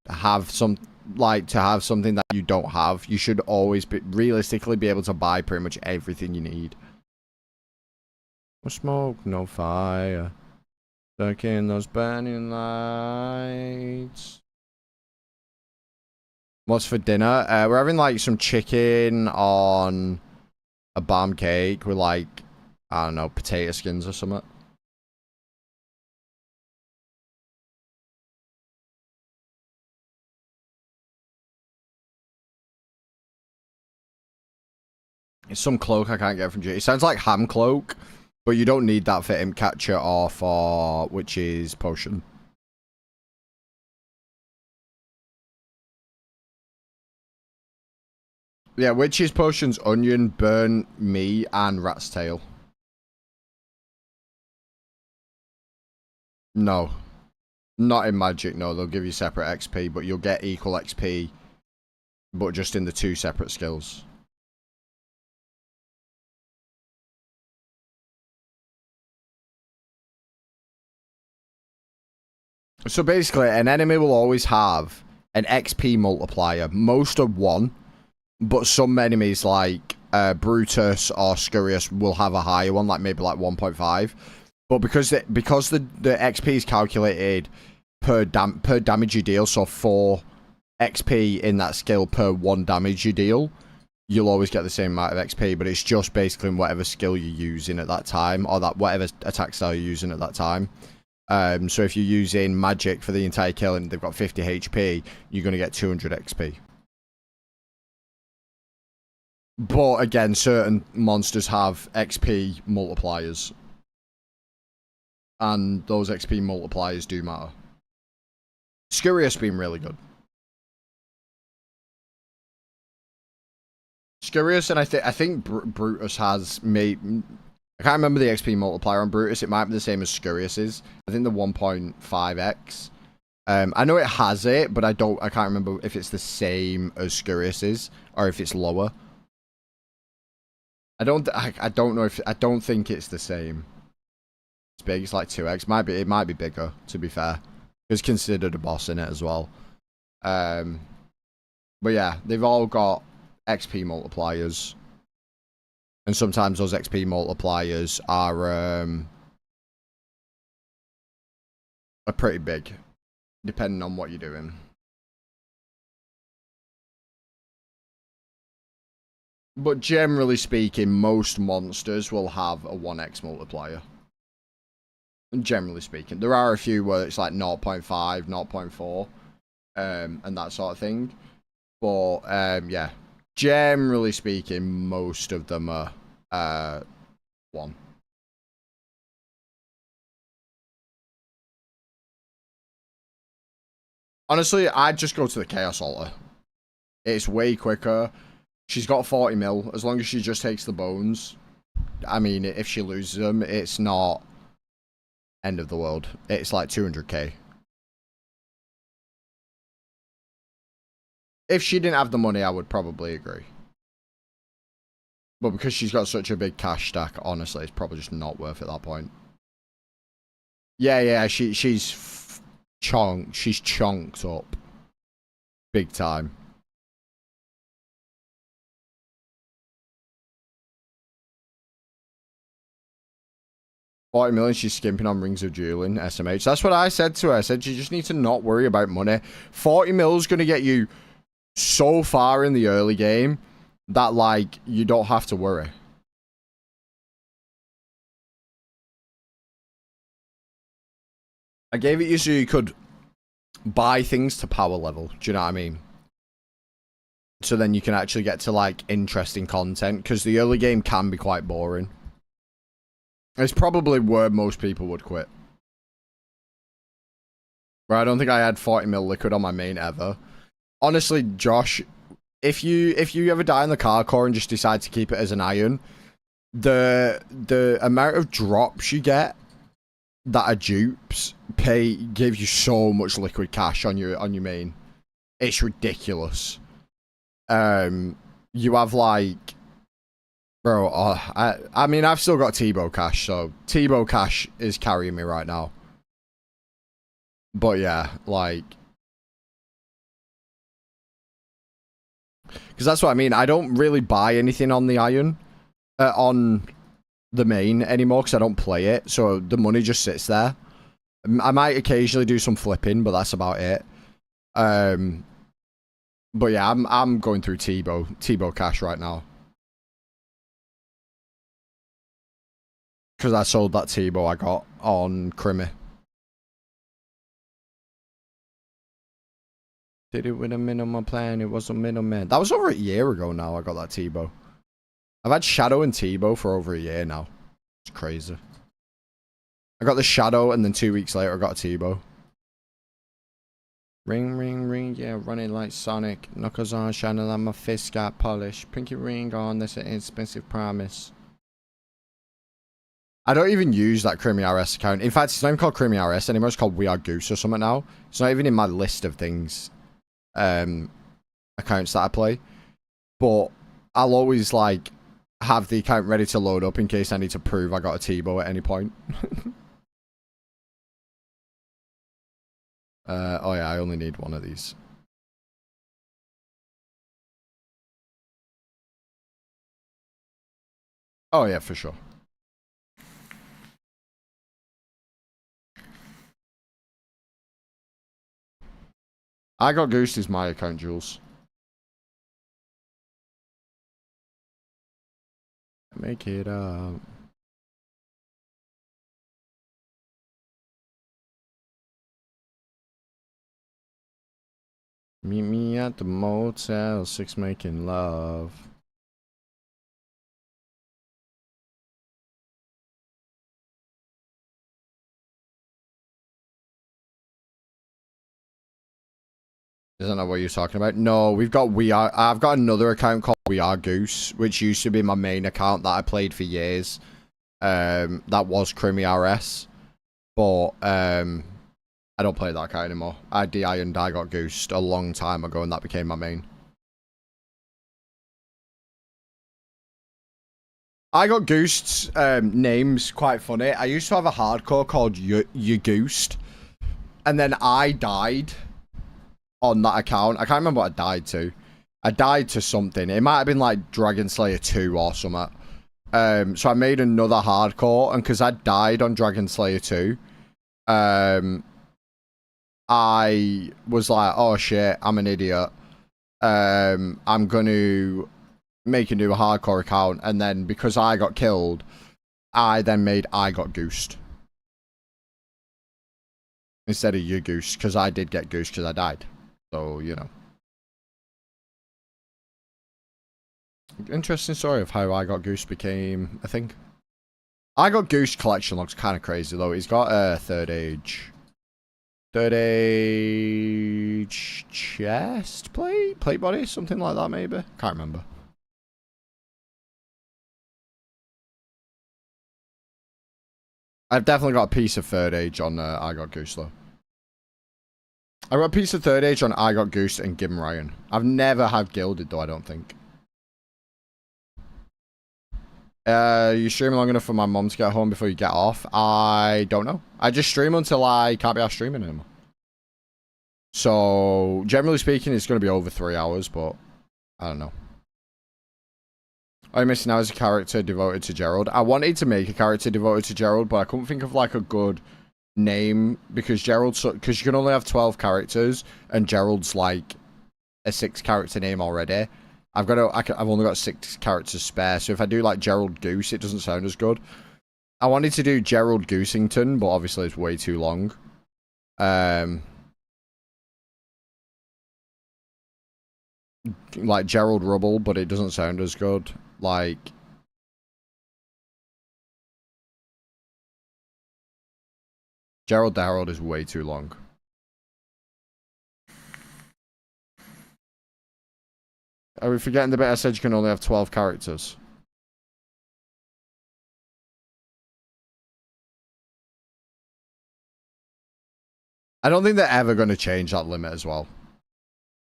have something that you don't have. You should always realistically be able to buy pretty much everything you need. No smoke, no fire. Stuck in those burning lights. What's for dinner? We're having like some chicken on a bomb cake with like, I don't know, potato skins or something. It's some cloak I can't get from G. It sounds like ham cloak, but you don't need that for imp catcher or for witch's potion. Yeah, witch's potion's onion, burn, me, and rat's tail. No. Not in Magic, no. They'll give you separate XP, but you'll get equal XP, but just in the 2 separate skills. So basically, an enemy will always have an XP multiplier. Most are 1, but some enemies like Brutus or Scurious will have a higher one, like maybe like 1.5. But because the XP is calculated per damage you deal, so 4 XP in that skill per 1 damage you deal, you'll always get the same amount of XP, but it's just basically in whatever skill you're using at that time, or that whatever attack style you're using at that time. So if you're using magic for the entire kill and they've got 50 HP, you're going to get 200 XP. But again, certain monsters have XP multipliers. And those XP multipliers do matter. Scurious being really good. Scurious, and I think Brutus has made... I can't remember the XP multiplier on Brutus. It might be the same as Scurious's. I think the 1.5x. I know it has it, but I can't remember if it's the same as Scurious's or if it's lower. I don't know if... I don't think it's the same. It's big. It's like 2x. It might be bigger, to be fair. It's considered a boss in it as well. But yeah, they've all got XP multipliers. And sometimes those XP multipliers are pretty big, depending on what you're doing. But generally speaking, most monsters will have a 1x multiplier. And generally speaking, there are a few where it's like 0.5, 0.4, and that sort of thing. But yeah, generally speaking, most of them are 1. Honestly, I'd just go to the Chaos Altar. It's way quicker. She's got 40 mil. As long as she just takes the bones. I mean, if she loses them, it's not end of the world. It's like 200k. If she didn't have the money, I would probably agree. But because she's got such a big cash stack, honestly, it's probably just not worth it at that point. Yeah, she's chonked up. Big time. $40 million, she's skimping on Rings of Dueling, SMH. That's what I said to her. I said, you just need to not worry about money. 40 mil is going to get you so far in the early game that, like, you don't have to worry. I gave it you so you could buy things to power level. Do you know what I mean? So then you can actually get to, like, interesting content, because the early game can be quite boring. It's probably where most people would quit. But I don't think I had 40 mil liquid on my main ever. Honestly, Josh, if you ever die in the car core and just decide to keep it as an iron, the amount of drops you get that are dupes give you so much liquid cash on your main. It's ridiculous. You have like, bro, I mean, I've still got T-Bow cash, so T-Bow cash is carrying me right now. But yeah, like, because that's what I mean. I don't really buy anything on the iron, on the main anymore, because I don't play it, so the money just sits there. I might occasionally do some flipping, but that's about it. But yeah, I'm going through T-Bow cash right now. Because I sold that T-Bow I got on Crimmy. Did it with a minimum plan, it was a middleman. That was over a year ago now, I got that T-Bow. I've had Shadow and T-Bow for over a year now. It's crazy. I got the Shadow, and then 2 weeks later I got a T-Bow. Ring, ring, ring, yeah, running like Sonic. Knuckles on, shining like my fist got polished. Pinky ring on, that's an expensive promise. I don't even use that Crimmy RS account. In fact, it's not even called Crimmy RS anymore. It's called We Are Goose or something now. It's not even in my list of things, accounts that I play. But I'll always, like, have the account ready to load up in case I need to prove I got a T-Bow at any point. Oh yeah, I only need one of these. Oh yeah, for sure. I got goosed is my account, Jules. Make it up. Meet me at the Motel 6 making love. Isn't that what you're talking about? No, we've got I've got another account called We Are Goose, which used to be my main account that I played for years. That was Crimmy RS, but I don't play that account anymore. I DI-ed I got goosed a long time ago, and that became my main. I got goosed. Names quite funny. I used to have a hardcore called You Goosed, and then I died on that account. I can't remember what I died to. I died to something. It might have been like Dragon Slayer 2 or something. So I made another hardcore, and because I died on Dragon Slayer 2, I was like, oh shit, I'm an idiot. I'm going to make a new hardcore account, and then because I got killed, I then made I got goosed. Instead of you goose, because I did get goosed because I died. So, you know. Interesting story of how I got goosed became a thing. I got goosed collection looks kind of crazy though. He's got a third age chest plate body, something like that maybe. Can't remember. I've definitely got a piece of third age on I got goosed though. I got a piece of third age on I got goosed and Gibbon Ryan. I've never had gilded though, I don't think. You stream long enough for my mom to get home before you get off? I don't know. I just stream until I can't be out streaming anymore. So, generally speaking, it's going to be over 3 hours, but I don't know. All I'm missing now is a character devoted to Gerald. I wanted to make a character devoted to Gerald, but I couldn't think of like a good name because because you can only have 12 characters, and Gerald's like a 6-character name already. I've only got 6 characters spare, so if I do like Gerald Goose, it doesn't sound as good. I wanted to do Gerald Goosington, but obviously it's way too long. Like Gerald Rubble, but it doesn't sound as good. Like Gerald Darrell is way too long. Are we forgetting the bit I said you can only have 12 characters? I don't think they're ever going to change that limit as well.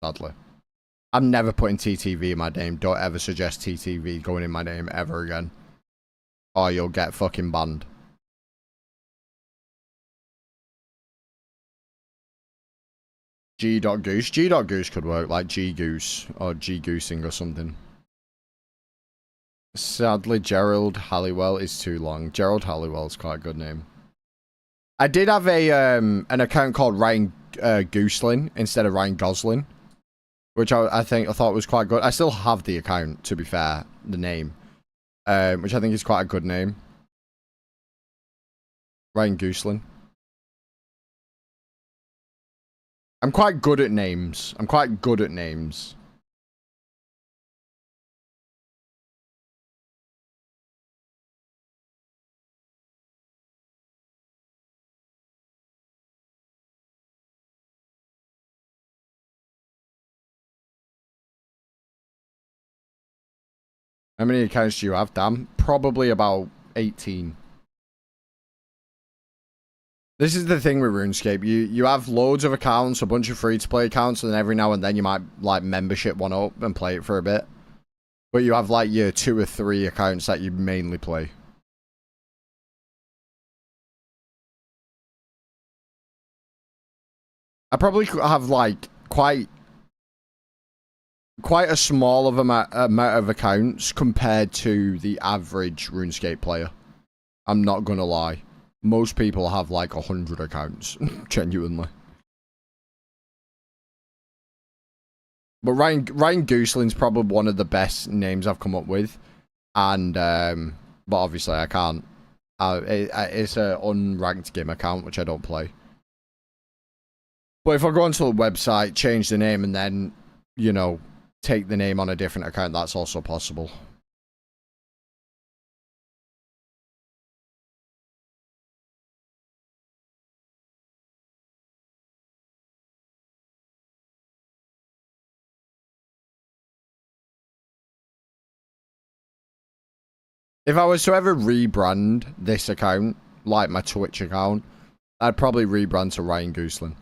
Sadly. I'm never putting TTV in my name. Don't ever suggest TTV going in my name ever again. Or you'll get fucking banned. G.Goose. G.Goose could work, like G-Goose. Or G-Goosing or something. Sadly, Gerald Halliwell is too long. Gerald Halliwell is quite a good name. I did have a an account called Ryan Gooselin instead of Ryan Gosling, which I thought was quite good. I still have the account, to be fair, the name, which I think is quite a good name. Ryan Gooselin. I'm quite good at names. How many accounts do you have, Dan? Probably about 18. This is the thing with RuneScape. You have loads of accounts, a bunch of free-to-play accounts, and then every now and then you might, like, membership one up and play it for a bit. But you have, like, your 2 or 3 accounts that you mainly play. I probably have like quite a small of amount of accounts compared to the average RuneScape player. I'm not gonna lie. Most people have like 100 accounts, genuinely. But Ryan Goosling's probably one of the best names I've come up with, and but obviously I can't. It's an unranked game account which I don't play. But if I go onto the website, change the name, and then, you know, take the name on a different account, that's also possible. If I was to ever rebrand this account, like my Twitch account, I'd probably rebrand to Ryan Goosling.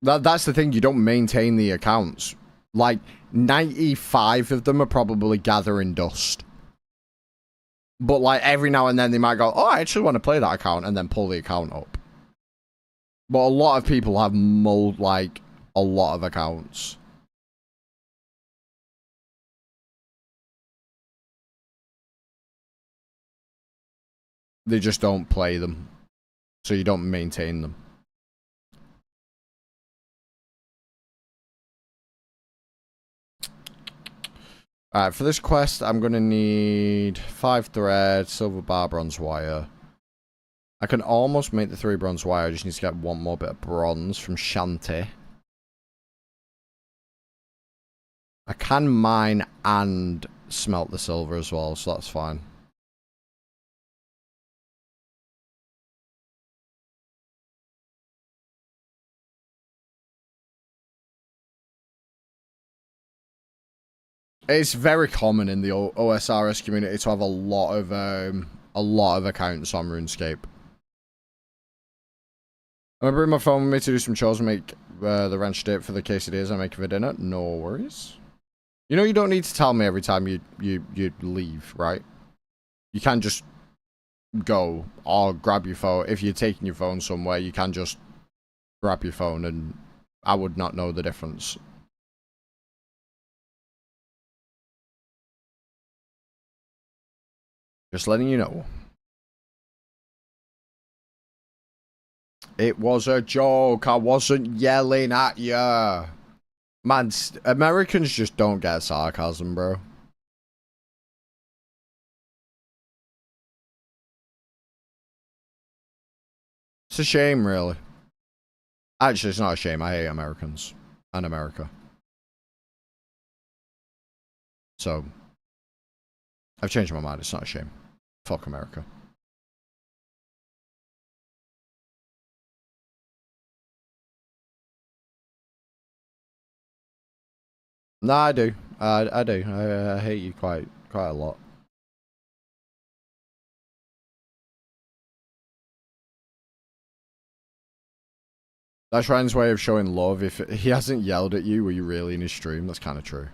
That's the thing, you don't maintain the accounts. Like, 95 of them are probably gathering dust. But, like, every now and then they might go, oh, I actually want to play that account, and then pull the account up. But a lot of people have like, a lot of accounts. They just don't play them. So you don't maintain them. Alright, for this quest, I'm going to need 5 thread, silver bar, bronze wire. I can almost make the 3 bronze wire, I just need to get one more bit of bronze from Shanty. I can mine and smelt the silver as well, so that's fine. It's very common in the OSRS community to have a lot of accounts on RuneScape. I'm gonna bring my phone with me to do some chores and make the ranch dip for the quesadillas I'm making for dinner. No worries. You know you don't need to tell me every time you leave, right? You can just go or grab your phone. If you're taking your phone somewhere, you can just grab your phone and I would not know the difference. Just letting you know. It was a joke. I wasn't yelling at you. Man, Americans just don't get sarcasm, bro. It's a shame, really. Actually, it's not a shame. I hate Americans and America. So, I've changed my mind. It's not a shame. Fuck America. No, I do. I do. I hate you quite a lot. That's Ryan's way of showing love. If he hasn't yelled at you, were you really in his stream? That's kind of true.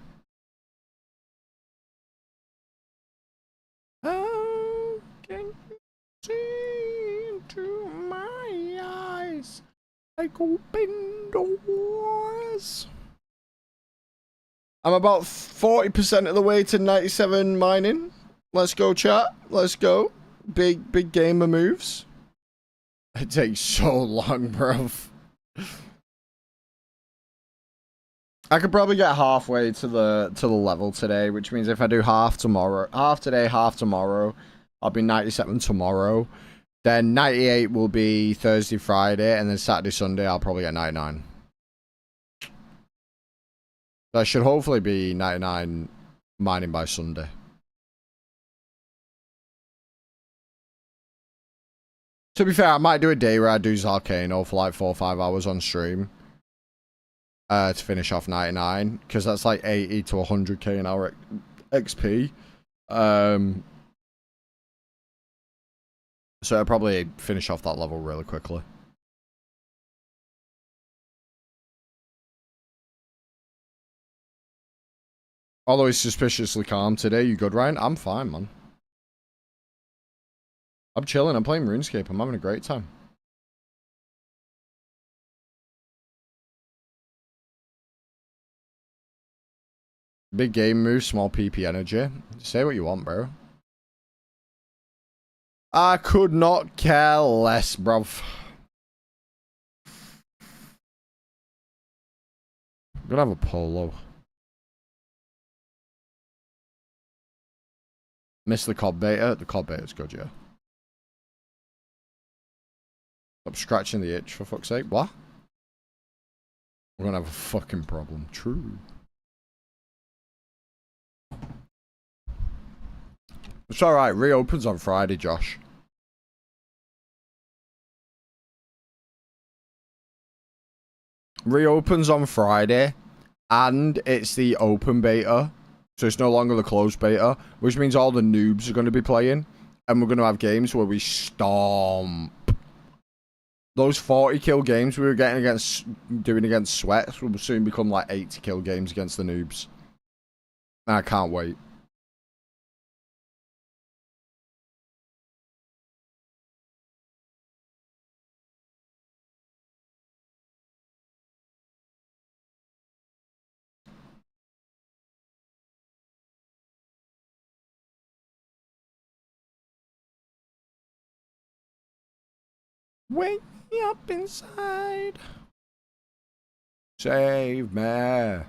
How can you see into my eyes like open doors? I'm about 40% of the way to 97 mining. Let's go, chat. Let's go. Big gamer moves. It takes so long, bro. I could probably get halfway to the level today, which means if I do half today, half tomorrow, I'll be 97 tomorrow. Then 98 will be Thursday, Friday, and then Saturday, Sunday, I'll probably get 99. So I should hopefully be 99 mining by Sunday. To be fair, I might do a day where I do Zarkano for like 4 or 5 hours on stream. To finish off 99. Because that's like 80 to 100k an hour XP. So I'll probably finish off that level really quickly. Although he's suspiciously calm today. You good, Ryan? I'm fine, man. I'm chilling. I'm playing RuneScape. I'm having a great time. Big game move, small PP energy. Say what you want, bro. I could not care less, bruv. I'm gonna have a polo. Miss the cod beta. The cod beta's good, yeah. Stop scratching the itch, for fuck's sake. What? We're gonna have a fucking problem. True. It's alright. Reopens on Friday, Josh. Reopens on Friday. And it's the open beta. So it's no longer the closed beta. Which means all the noobs are going to be playing. And we're going to have games where we stomp. Those 40 kill games we were doing against sweats will soon become like 80 kill games against the noobs. And I can't wait. Wake me up inside. Save me.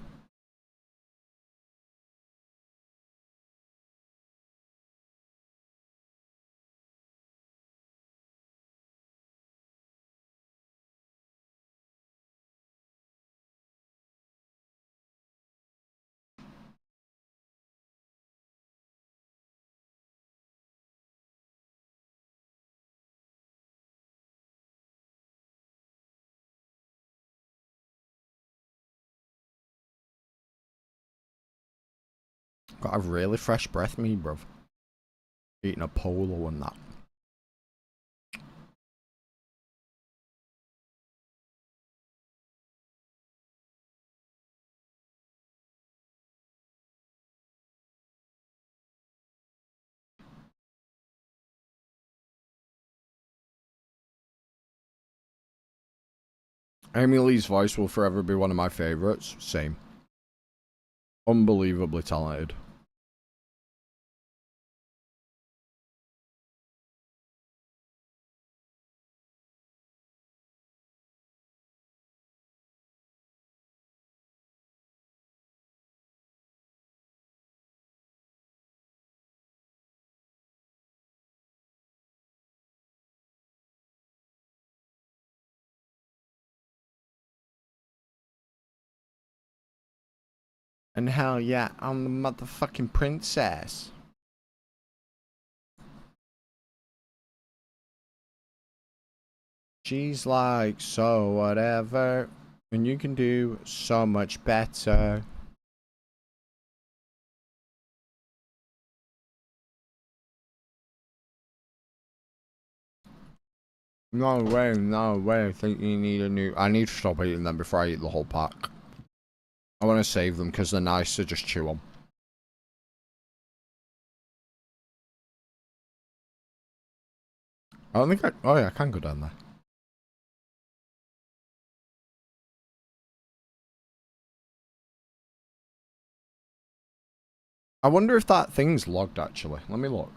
Got a really fresh breath, me, bruv. Eating a polo and that. Amy Lee's voice will forever be one of my favorites. Same. Unbelievably talented. And hell yeah, I'm the motherfucking princess. She's like, so whatever. And you can do so much better. No way, no way. I think you need a new... I need to stop eating them before I eat the whole pack. I want to save them because they're nice to just chew on. I don't think I... Oh yeah, I can go down there. I wonder if that thing's logged actually. Let me look.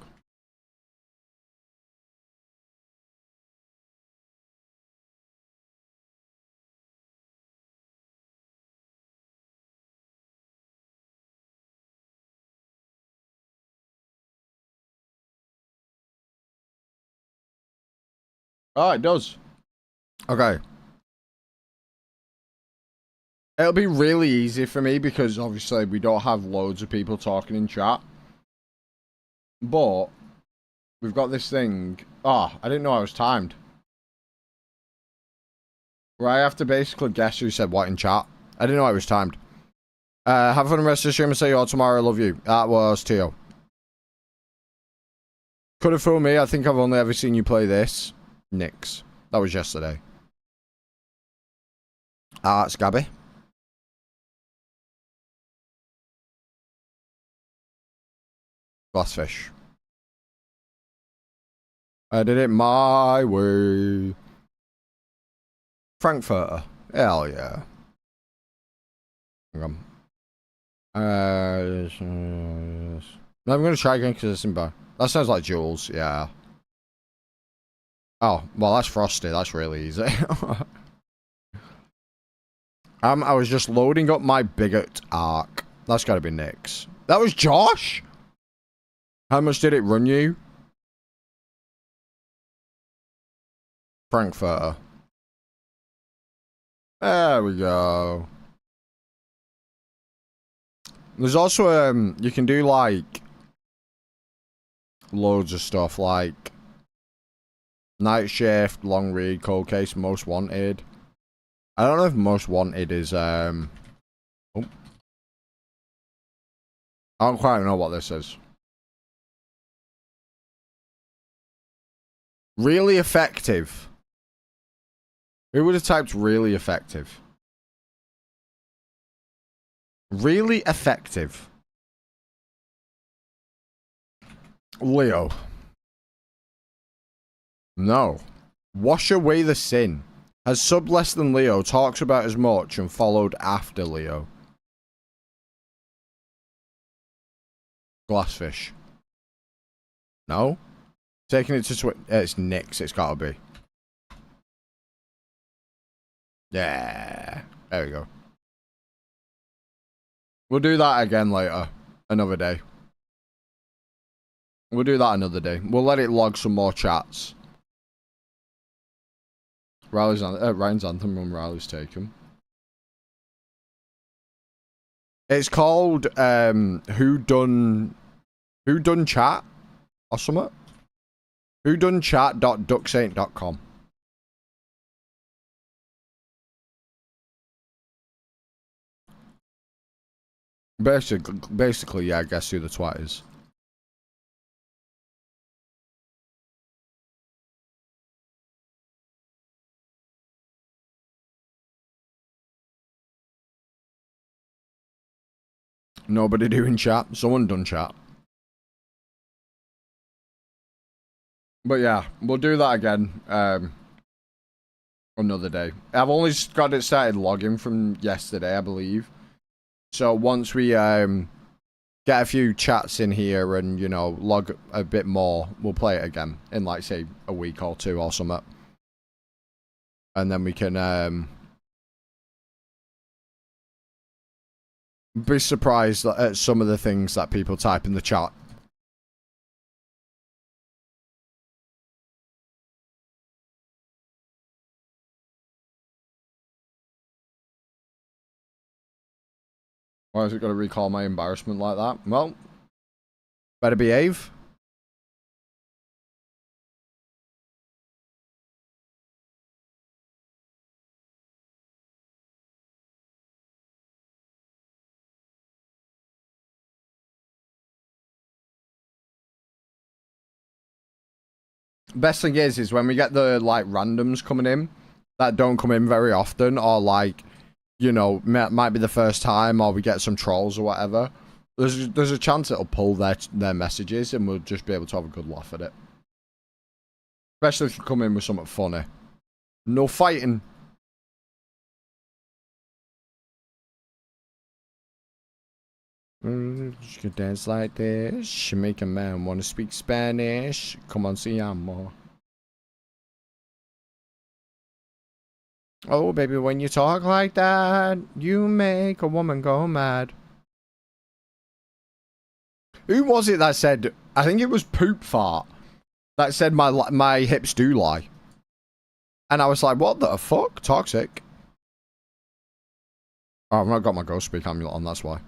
Oh, it does. Okay. It'll be really easy for me because obviously we don't have loads of people talking in chat. But we've got this thing. Oh, I didn't know I was timed. Where I have to basically guess who said what in chat. I didn't know I was timed. Have fun rest of the stream and see you all tomorrow. I love you. That was Tio. Could have fooled me. I think I've only ever seen you play this. Nix. That was yesterday. It's Gabby. Glassfish. I did it my way. Frankfurter. Hell yeah. Hang on. I'm gonna try again because it's in bar. That sounds like Jules, yeah. Oh, well, that's Frosty. That's really easy. I was just loading up my bigot arc. That's gotta be Nick's. That was Josh? How much did it run you? Frankfurter. There we go. There's also, you can do, like, loads of stuff, like night shift, long read, cold case, most wanted. I don't know if most wanted is, oh. I don't quite know what this is. Really effective. Who would have typed really effective? Really effective. Leo. No. Wash away the sin. Has sub less than Leo, talks about as much, and followed after Leo. Glassfish. No. Taking it to it's Nick's, it's gotta be. Yeah. There we go. We'll do that again later. Another day. We'll do that another day. We'll let it log some more chats. Ryan's anthem when Riley's taken. It's called Who Done Chat or something. whodonechat.ducksaint.com. Basically, yeah, guess who the twat is. Nobody doing chat. Someone done chat. But yeah, we'll do that again another day. I've only got it started logging from yesterday, I believe. So once we get a few chats in here and, you know, log a bit more, we'll play it again in, like, say, a week or two or something. And then we can be surprised at some of the things that people type in the chat. Why is it going to recall my embarrassment like that? Well, better behave. Best thing is when we get the, like, randoms coming in that don't come in very often, or, like, you know, might be the first time, or we get some trolls or whatever, there's a chance it'll pull their messages and we'll just be able to have a good laugh at it. Especially if you come in with something funny. No fighting. She can dance like this. She make a man want to speak Spanish. Come on, se llama. Oh, baby, when you talk like that, you make a woman go mad. Who was it that said, I think it was Poop Fart, that said my hips do lie. And I was like, what the fuck? Toxic. Oh, I've not got my ghost speak amulet on, that's why.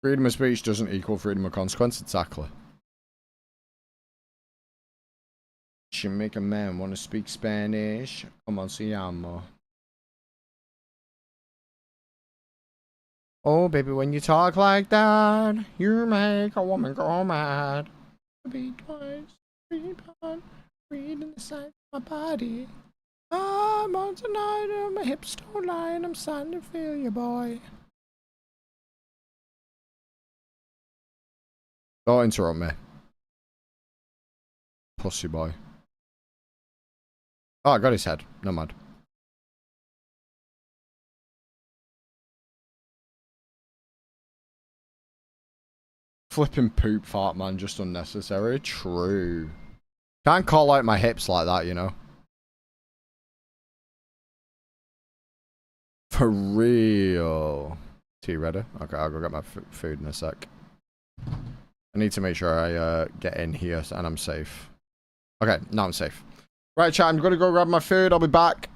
Freedom of speech doesn't equal freedom of consequence, exactly. She make a man want to speak Spanish. Come on, se llama. Oh, baby, when you talk like that, you make a woman go mad. Beat twice, rebound, reading the side of my body. I'm on tonight, and my hips don't lie, and I'm starting to feel you, boy. Don't interrupt me. Pussy boy. Oh, I got his head. No mad. Flipping poop fart, man. Just unnecessary. True. Can't call out my hips like that, you know. For real. Tea ready? Okay, I'll go get my food in a sec. I need to make sure I get in here and I'm safe. Okay, now I'm safe. Right, chat, I'm gonna go grab my food. I'll be back.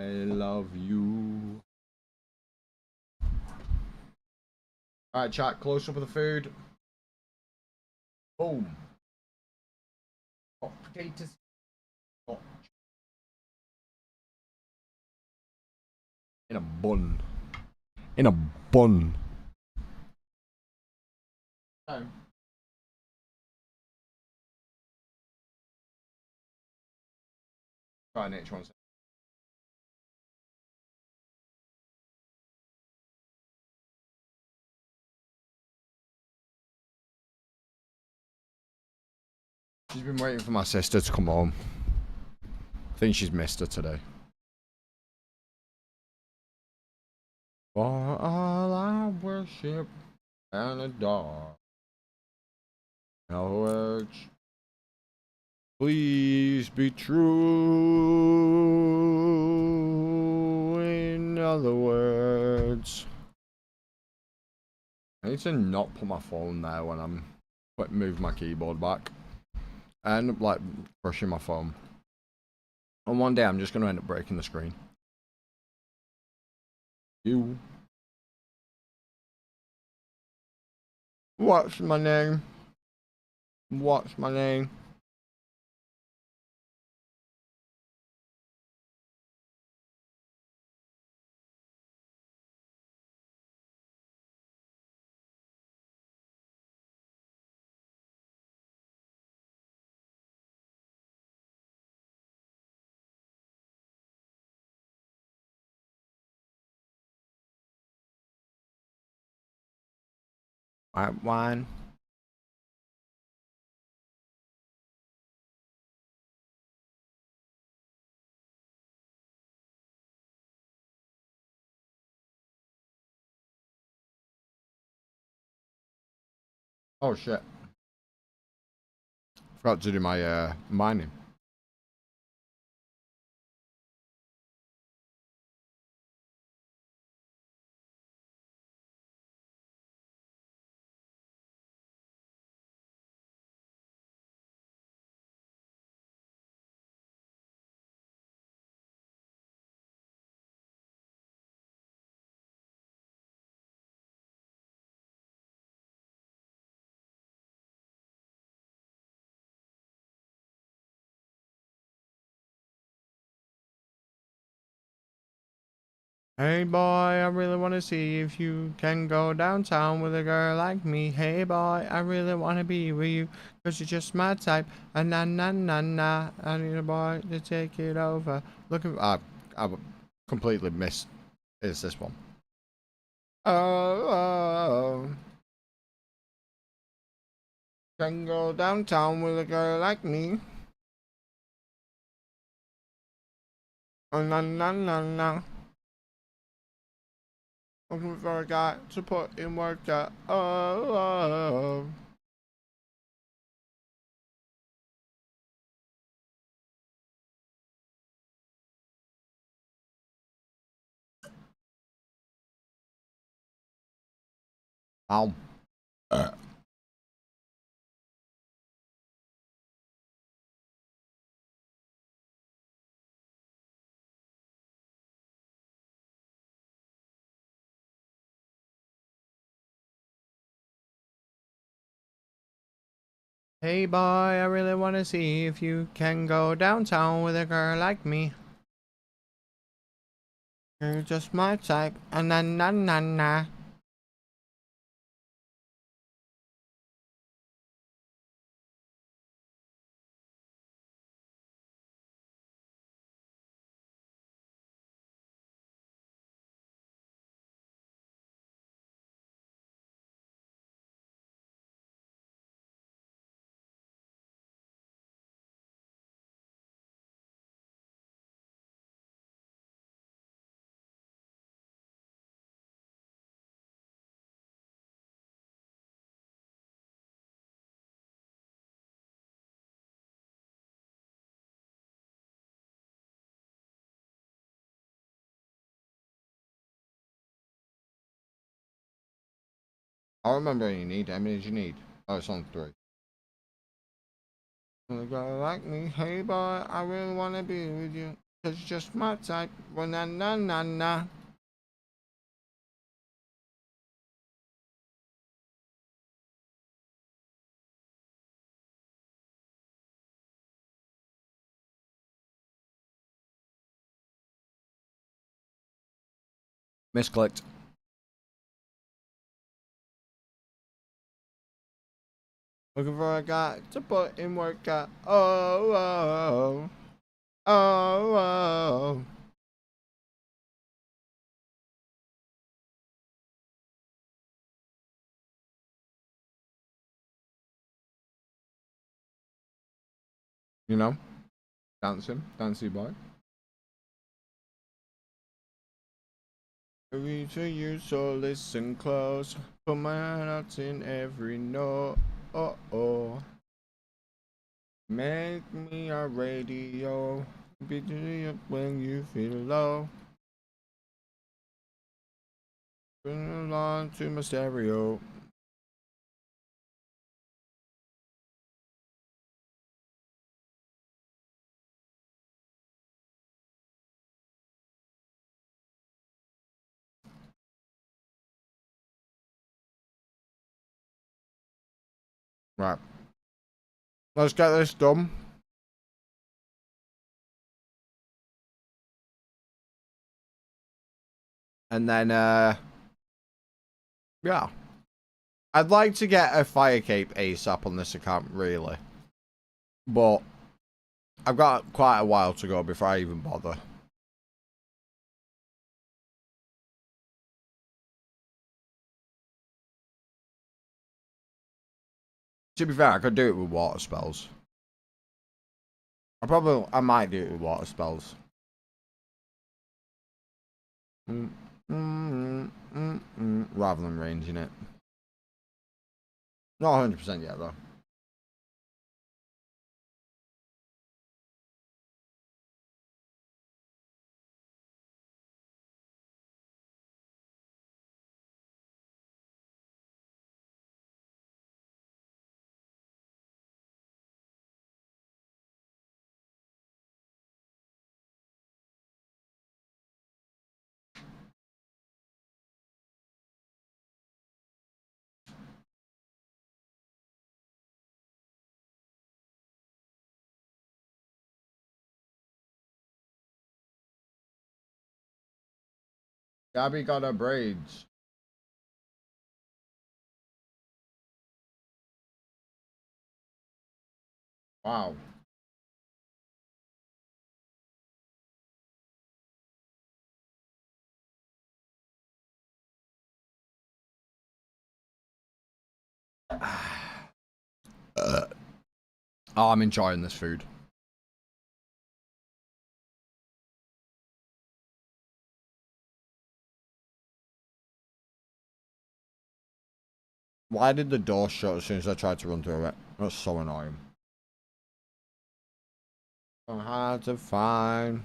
love you. Alright, chat, close up with the food. Boom. Hot potatoes. Hot. In a bun. In a bun. Oh. Try an H1. She's been waiting for my sister to come home. I think she's missed her today. For all I worship and adore. No words. Please be true. In other words. I need to not put my phone there when I'm move my keyboard back. I end up like crushing my phone. And one day I'm just going to end up breaking the screen. You. What's my name? What's my name? White wine. Oh shit. Forgot to do my mining. Hey boy, I really wanna see if you can go downtown with a girl like me. Hey boy, I really wanna be with you, 'cause you're just my type. Na na na na. I need a boy to take it over. Looking, I completely missed. Is this one? Oh, can go downtown with a girl like me. Na na na na. Looking for a guy to put in work. Oh. Ow. Hey boy, I really wanna see if you can go downtown with a girl like me. You're just my type. Na na na na. I remember you need. How many did you need? Oh, it's on 3. With a girl like me. Hey boy, I really wanna be with you. 'Cause you're just my type. Well, na na na na. Misclicked. Looking for a guy to put in work out. Oh, oh, oh, oh, oh. You know, dancing, dancey boy. I read to you, so listen close. Put my hand out in every note. Oh, oh. Make me a radio. Be doing it when you feel low. Bring along to my stereo. Right. Let's get this done. And then, yeah. I'd like to get a fire cape ASAP on this account, really. But I've got quite a while to go before I even bother. To be fair, I could do it with water spells. I might do it with water spells. Rather than ranging it. Not 100% yet, though. Gabby got her braids. Wow. Oh, I'm enjoying this food. Why did the door shut as soon as I tried to run through it? That's so annoying. Hard to find.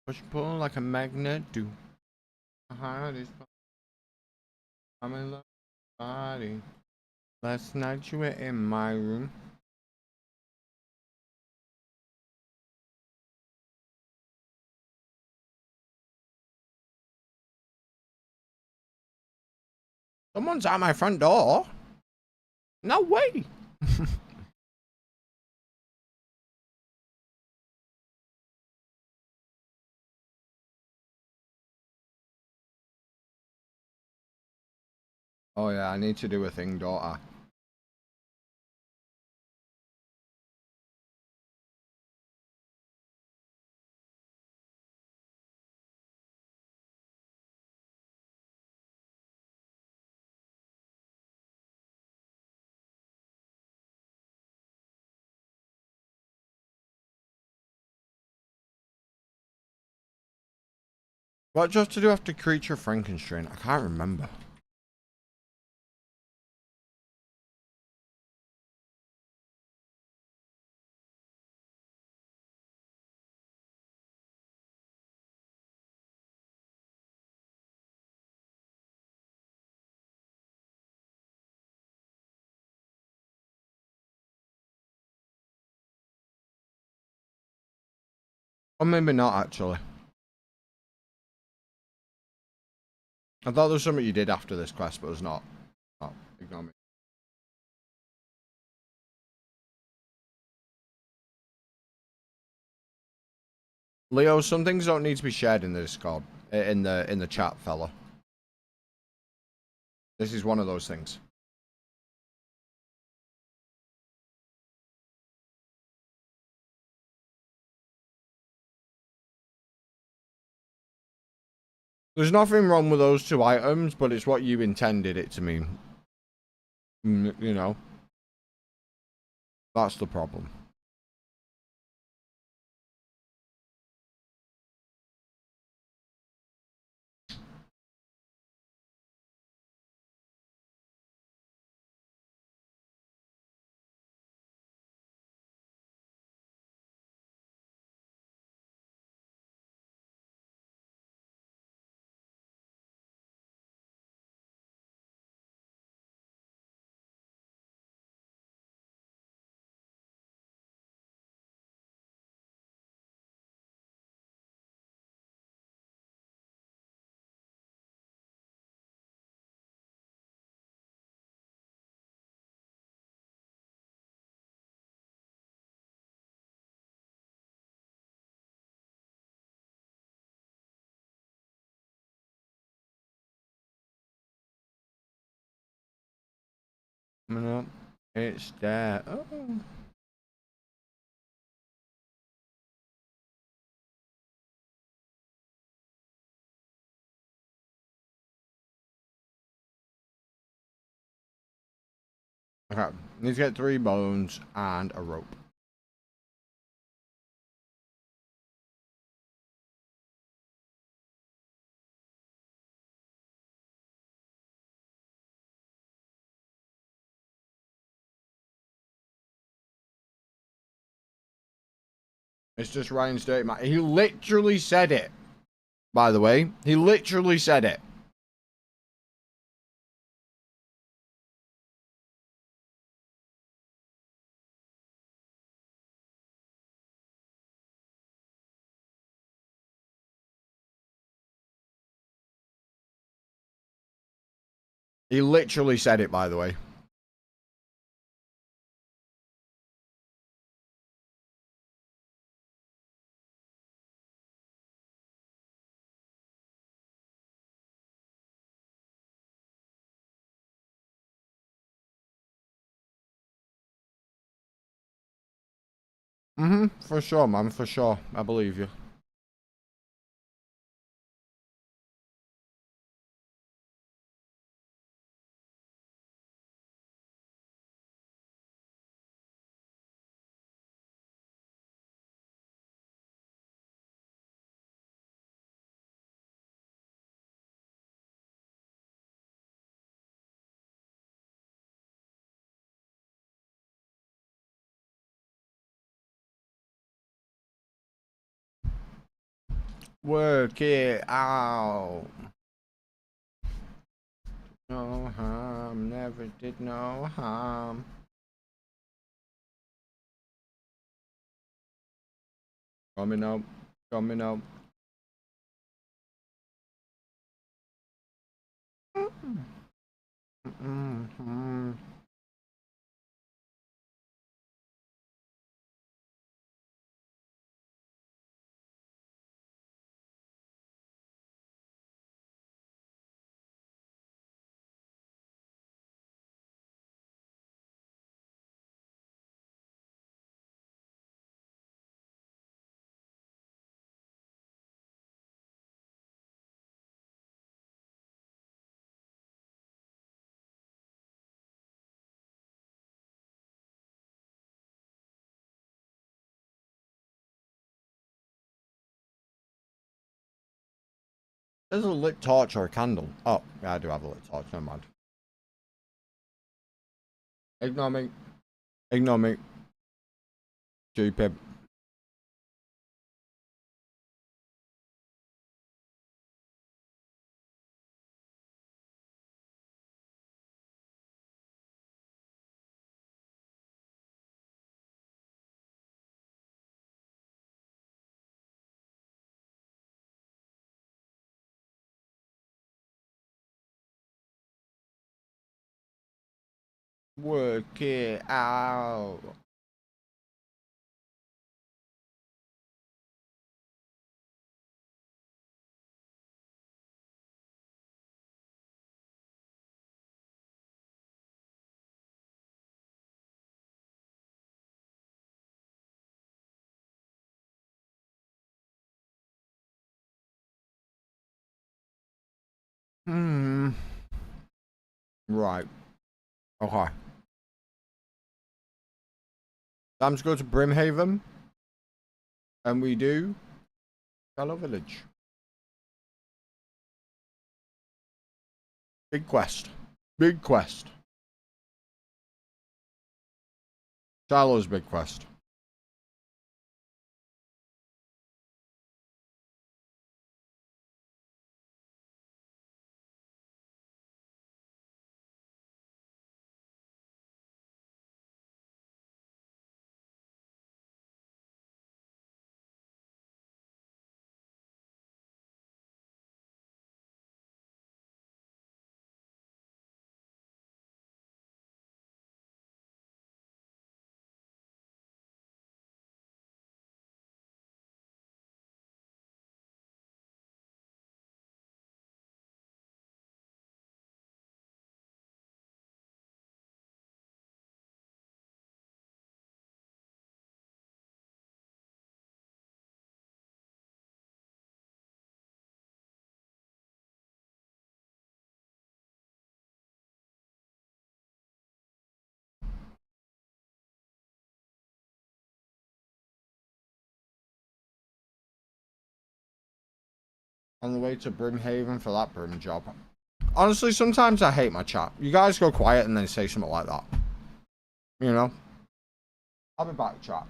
Push pull like a magnet do. Heart is I'm in love body. Last night you were in my room. Someone's at my front door. No way. Oh yeah, I need to do a thing, daughter. What do you have to do after Creature Frankenstein? I can't remember. Or maybe not, actually. I thought there was something you did after this quest, but it was not. Oh, ignore me. Leo, some things don't need to be shared in the Discord, in the chat, fella. This is one of those things. There's nothing wrong with those two items, but it's what you intended it to mean. You know, that's the problem. No, it's there. Oh. Okay, need to get 3 bones and a rope. It's just Ryan's dirty man. He literally said it. By the way, he literally said it. He literally said it, by the way. For sure, man, for sure. I believe you. Work it out. No harm, never did no harm. Coming up, coming up. Mm-hmm. There's a lit torch or a candle. Oh, yeah, I do have a lit torch. Never mind. Ignore me. Ignore me. Stupid. Work it out. Hmm. Right. Okay. Time to go to Brimhaven. And we do Hello Village. Big quest. Big quest. Shiloh's big quest. On the way to Brimhaven for that Brim job. Honestly, sometimes I hate my chat. You guys go quiet and then say something like that. You know? I'll be back, chat.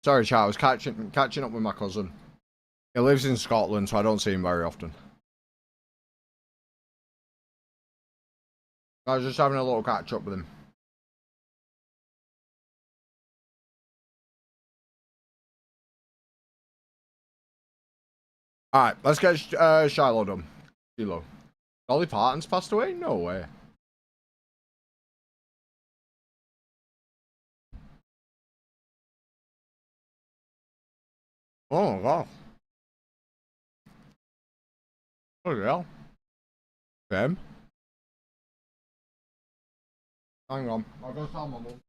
Sorry, chat. I was catching up with my cousin. He lives in Scotland, so I don't see him very often. I was just having a little catch up with him. Alright, let's get Shiloh done. Shiloh. Dolly Parton's passed away? No way. Oh my god. Oh yeah. Them. Hang on. I'll go tell my mum.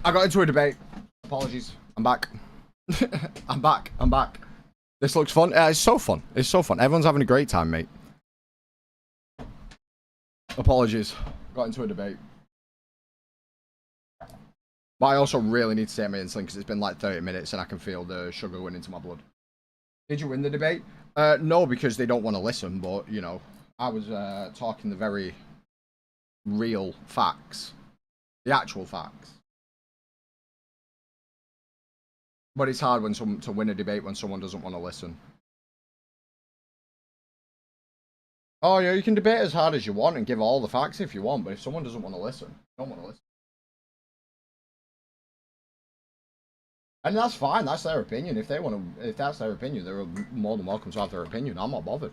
I got into a debate. Apologies. I'm back. I'm back. I'm back. This looks fun. It's so fun. It's so fun. Everyone's having a great time, mate. Apologies. Got into a debate. But I also really need to take my insulin because it's been like 30 minutes and I can feel the sugar going into my blood. Did you win the debate? No, because they don't want to listen, but, you know, I was talking the very real facts. The actual facts. But it's hard when to win a debate when someone doesn't want to listen. Oh, yeah, you can debate as hard as you want and give all the facts if you want, but if someone doesn't want to listen, don't want to listen. And that's fine, that's their opinion. If they want to, if that's their opinion, they're more than welcome to have their opinion. I'm not bothered.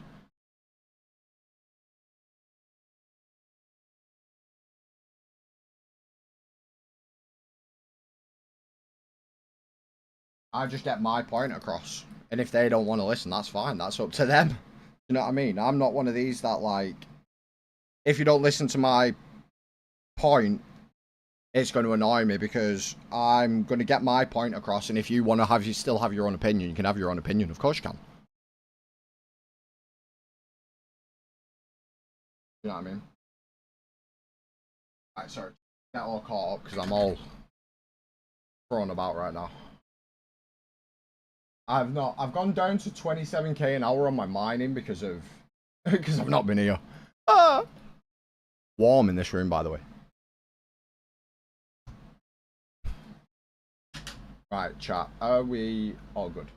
I just get my point across. And if they don't want to listen, that's fine. That's up to them. You know what I mean? I'm not one of these that, like, if you don't listen to my point, it's going to annoy me because I'm going to get my point across. And if you want to have, you still have your own opinion, you can have your own opinion. Of course you can. You know what I mean? Alright, sorry. Get all caught up because I'm all thrown about right now. I've gone down to 27k an hour on my mining because of, because I've not been here. Ah! Warm in this room, by the way. Right, chat. Are we all good?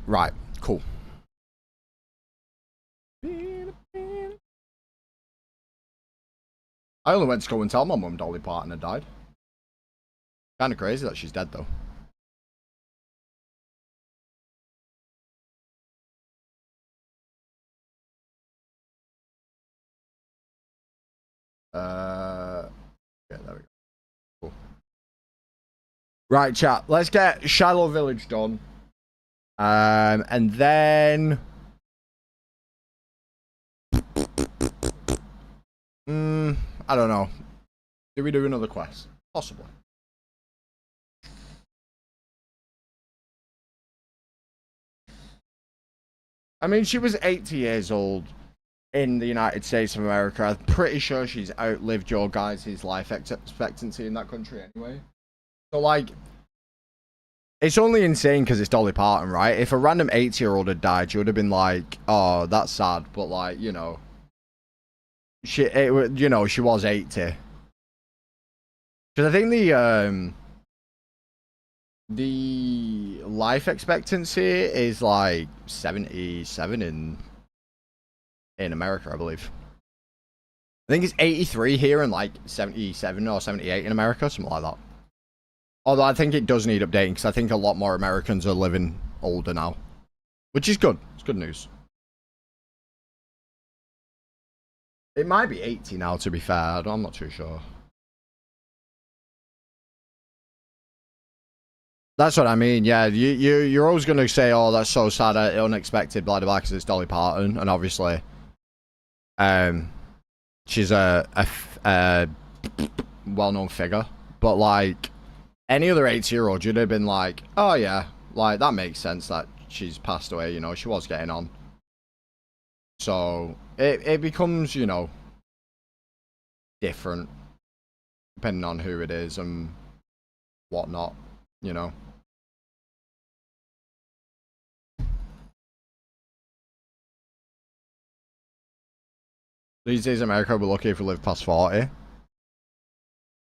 Right, cool. I only went to go and tell my mum Dolly Parton had died. Kind of crazy that she's dead, though. Yeah, there we go. Cool. Right, chat. Let's get Shiloh Village done. And then... I don't know. Do we do another quest? Possibly. I mean, she was 80 years old in the United States of America. I'm pretty sure she's outlived your guys' life expectancy in that country anyway. So, like, it's only insane because it's Dolly Parton, right? If a random 80-year-old had died, you would have been like, oh, that's sad. But, like, you know, she was 80. Because I think the life expectancy is like 77 in America, I believe. I think it's 83 here and like 77 or 78 in America, something like that. Although I think it does need updating because I think a lot more Americans are living older now, which is good. It's good news. It might be 80 now, to be fair. I'm not too sure. That's what I mean. Yeah, you're always going to say, "Oh, that's so sad, unexpected, blah blah," because it's Dolly Parton, and obviously, she's a well-known figure. But like any other 80-year-old, you'd have been like, "Oh yeah, like that makes sense that she's passed away." You know, she was getting on. So it becomes, you know, different depending on who it is and whatnot. You know. These days, America, we're lucky if we live past 40.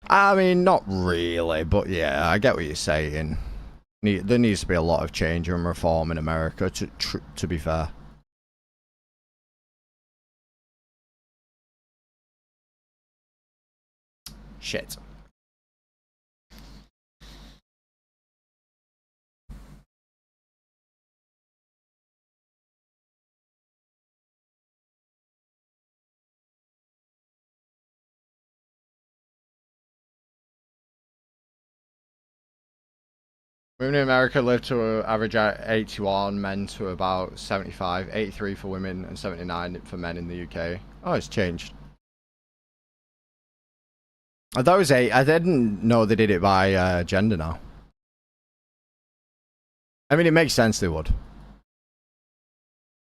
I mean, not really, but yeah, I get what you're saying. There needs to be a lot of change and reform in America, to be fair. Shit. Women in America live to an average 81, men to about 75, 83 for women and 79 for men in the UK. Oh, it's changed. I thought it was 8. I didn't know they did it by gender now. I mean, it makes sense they would.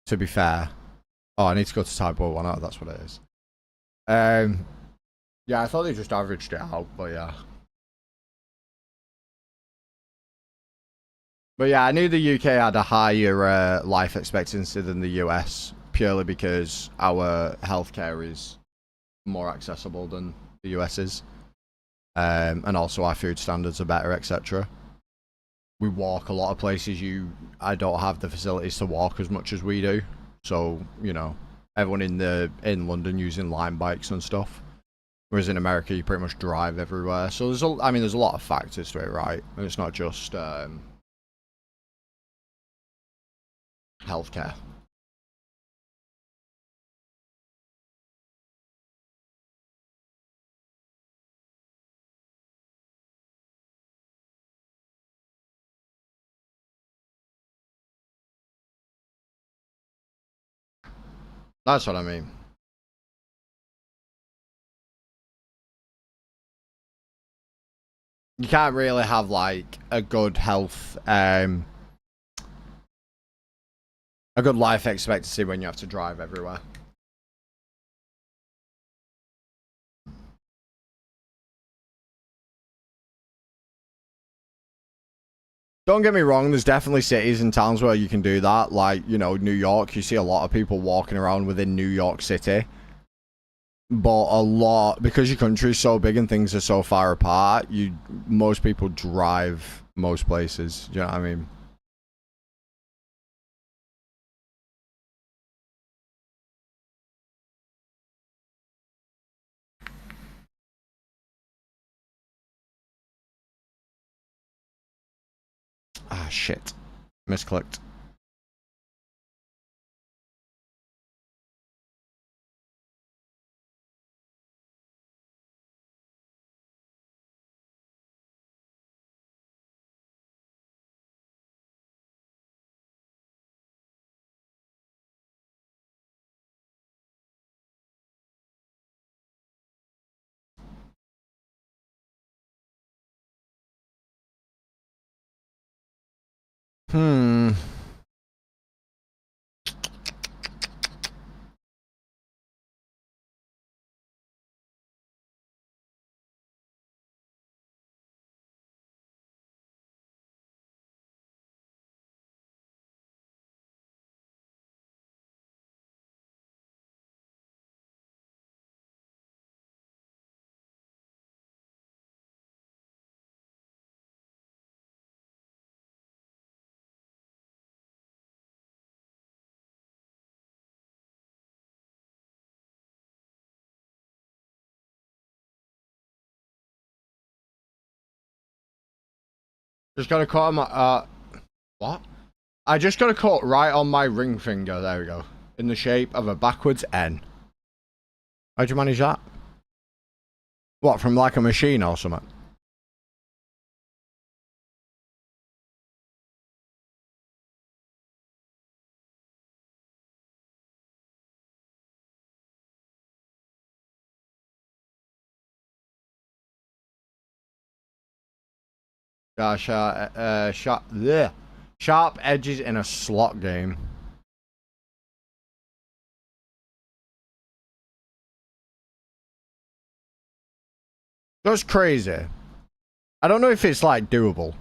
To be fair. Oh, I need to go to type 1 out. That's what it is. Yeah, I thought they just averaged it out, but yeah. But yeah, I knew the UK had a higher life expectancy than the US, purely because our healthcare is more accessible than the US is. And also our food standards are better, etc. We walk a lot of places I don't have the facilities to walk as much as we do. So, you know, everyone in London using Lime bikes and stuff. Whereas in America, you pretty much drive everywhere. So there's a lot of factors to it, right? And it's not just healthcare. That's what I mean. You can't really have like a good health, a good life expectancy when you have to drive everywhere. Don't get me wrong, there's definitely cities and towns where you can do that. Like, you know, New York, you see a lot of people walking around within New York City. But a lot, because your country's so big and things are so far apart, most people drive most places. Do you know what I mean? Ah, shit. Misclicked. Hmm. Just got a cut on my, what? I just got a cut right on my ring finger. There we go. In the shape of a backwards N. How'd you manage that? What, from like a machine or something? Gosh, sharp edges in a slot game. That's crazy. I don't know if it's like doable,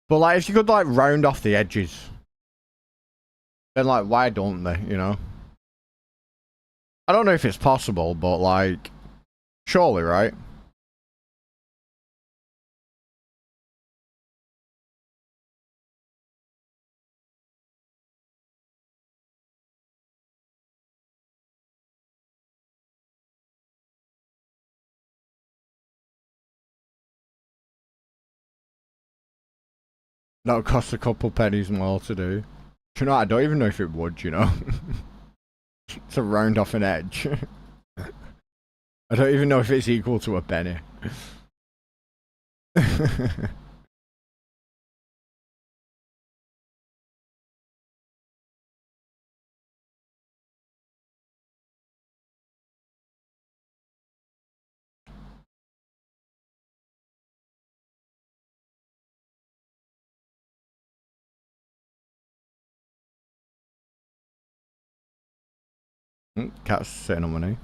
but like if you could like round off the edges, then like why don't they? You know. I don't know if it's possible, but like, surely, right? That'll cost a couple pennies more to do. Do you know, I don't even know if it would, you know? To round off an edge. I don't even know if it's equal to a penny. Cat's sitting on my knee.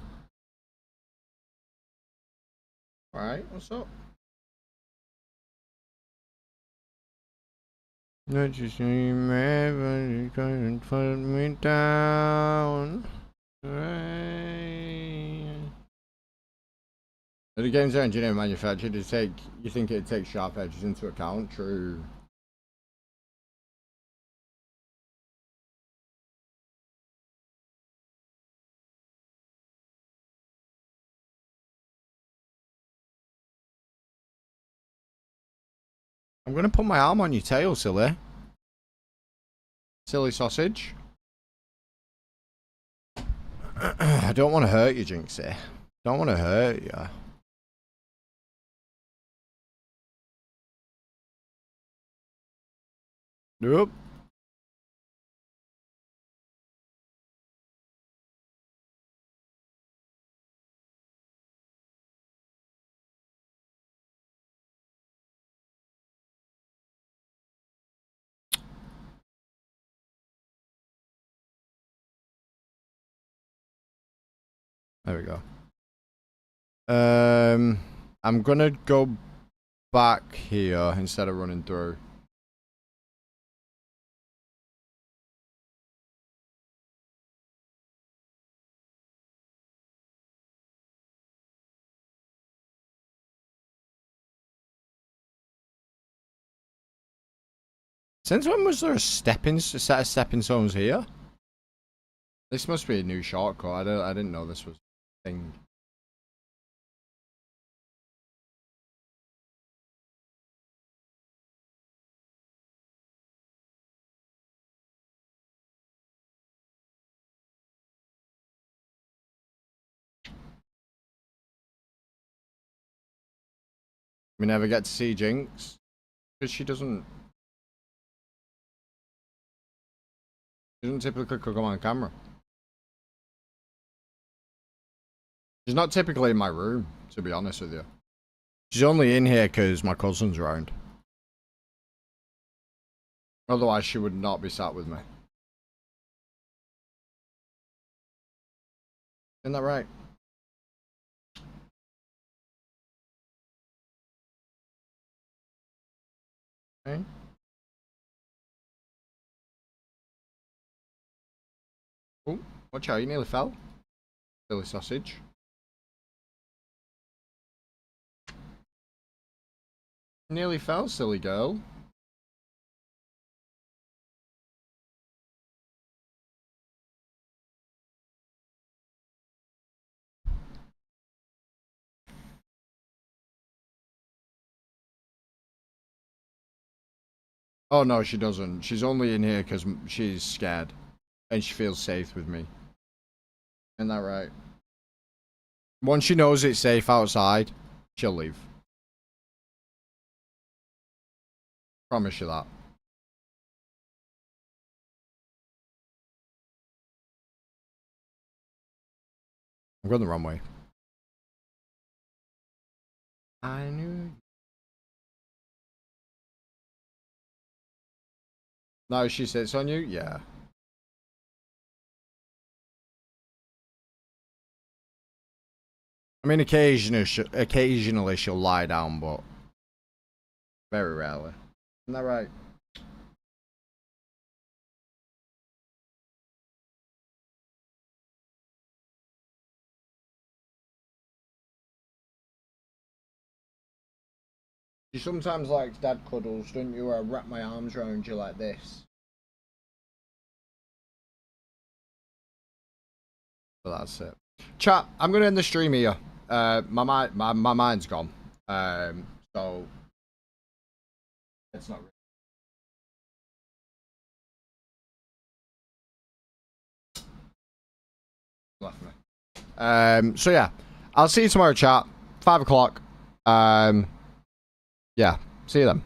Alright, what's up? Don't you see me, but you couldn't put me down. Right. The games are engineered and manufactured to take, you think it takes sharp edges into account? True. I'm gonna put my arm on your tail, silly. Silly sausage. I don't want to hurt you, Jinxie. Don't want to hurt you. Nope. There we go. I'm gonna go back here instead of running through. Since when was there a set of stepping stones here? This must be a new shortcut. I didn't know this was a thing. We never get to see Jinx because she doesn't typically come on camera. She's not typically in my room, to be honest with you. She's only in here because my cousin's around. Otherwise, she would not be sat with me. Isn't that right? Okay. Oh, watch out, you nearly fell. Silly sausage. Nearly fell, silly girl. Oh no, she doesn't. She's only in here because she's scared. And she feels safe with me. Isn't that right? Once she knows it's safe outside, she'll leave. Promise you that. I'm going the wrong way. I knew. No, she sits on you? Yeah. I mean, occasionally she'll lie down, but very rarely. Isn't that right? You sometimes like dad cuddles, don't you? Where I wrap my arms around you like this. But that's it. Chat, I'm gonna end the stream here. My mind's gone. So it's not. Left me. So yeah, I'll see you tomorrow, chat. 5 o'clock. Yeah, see you then.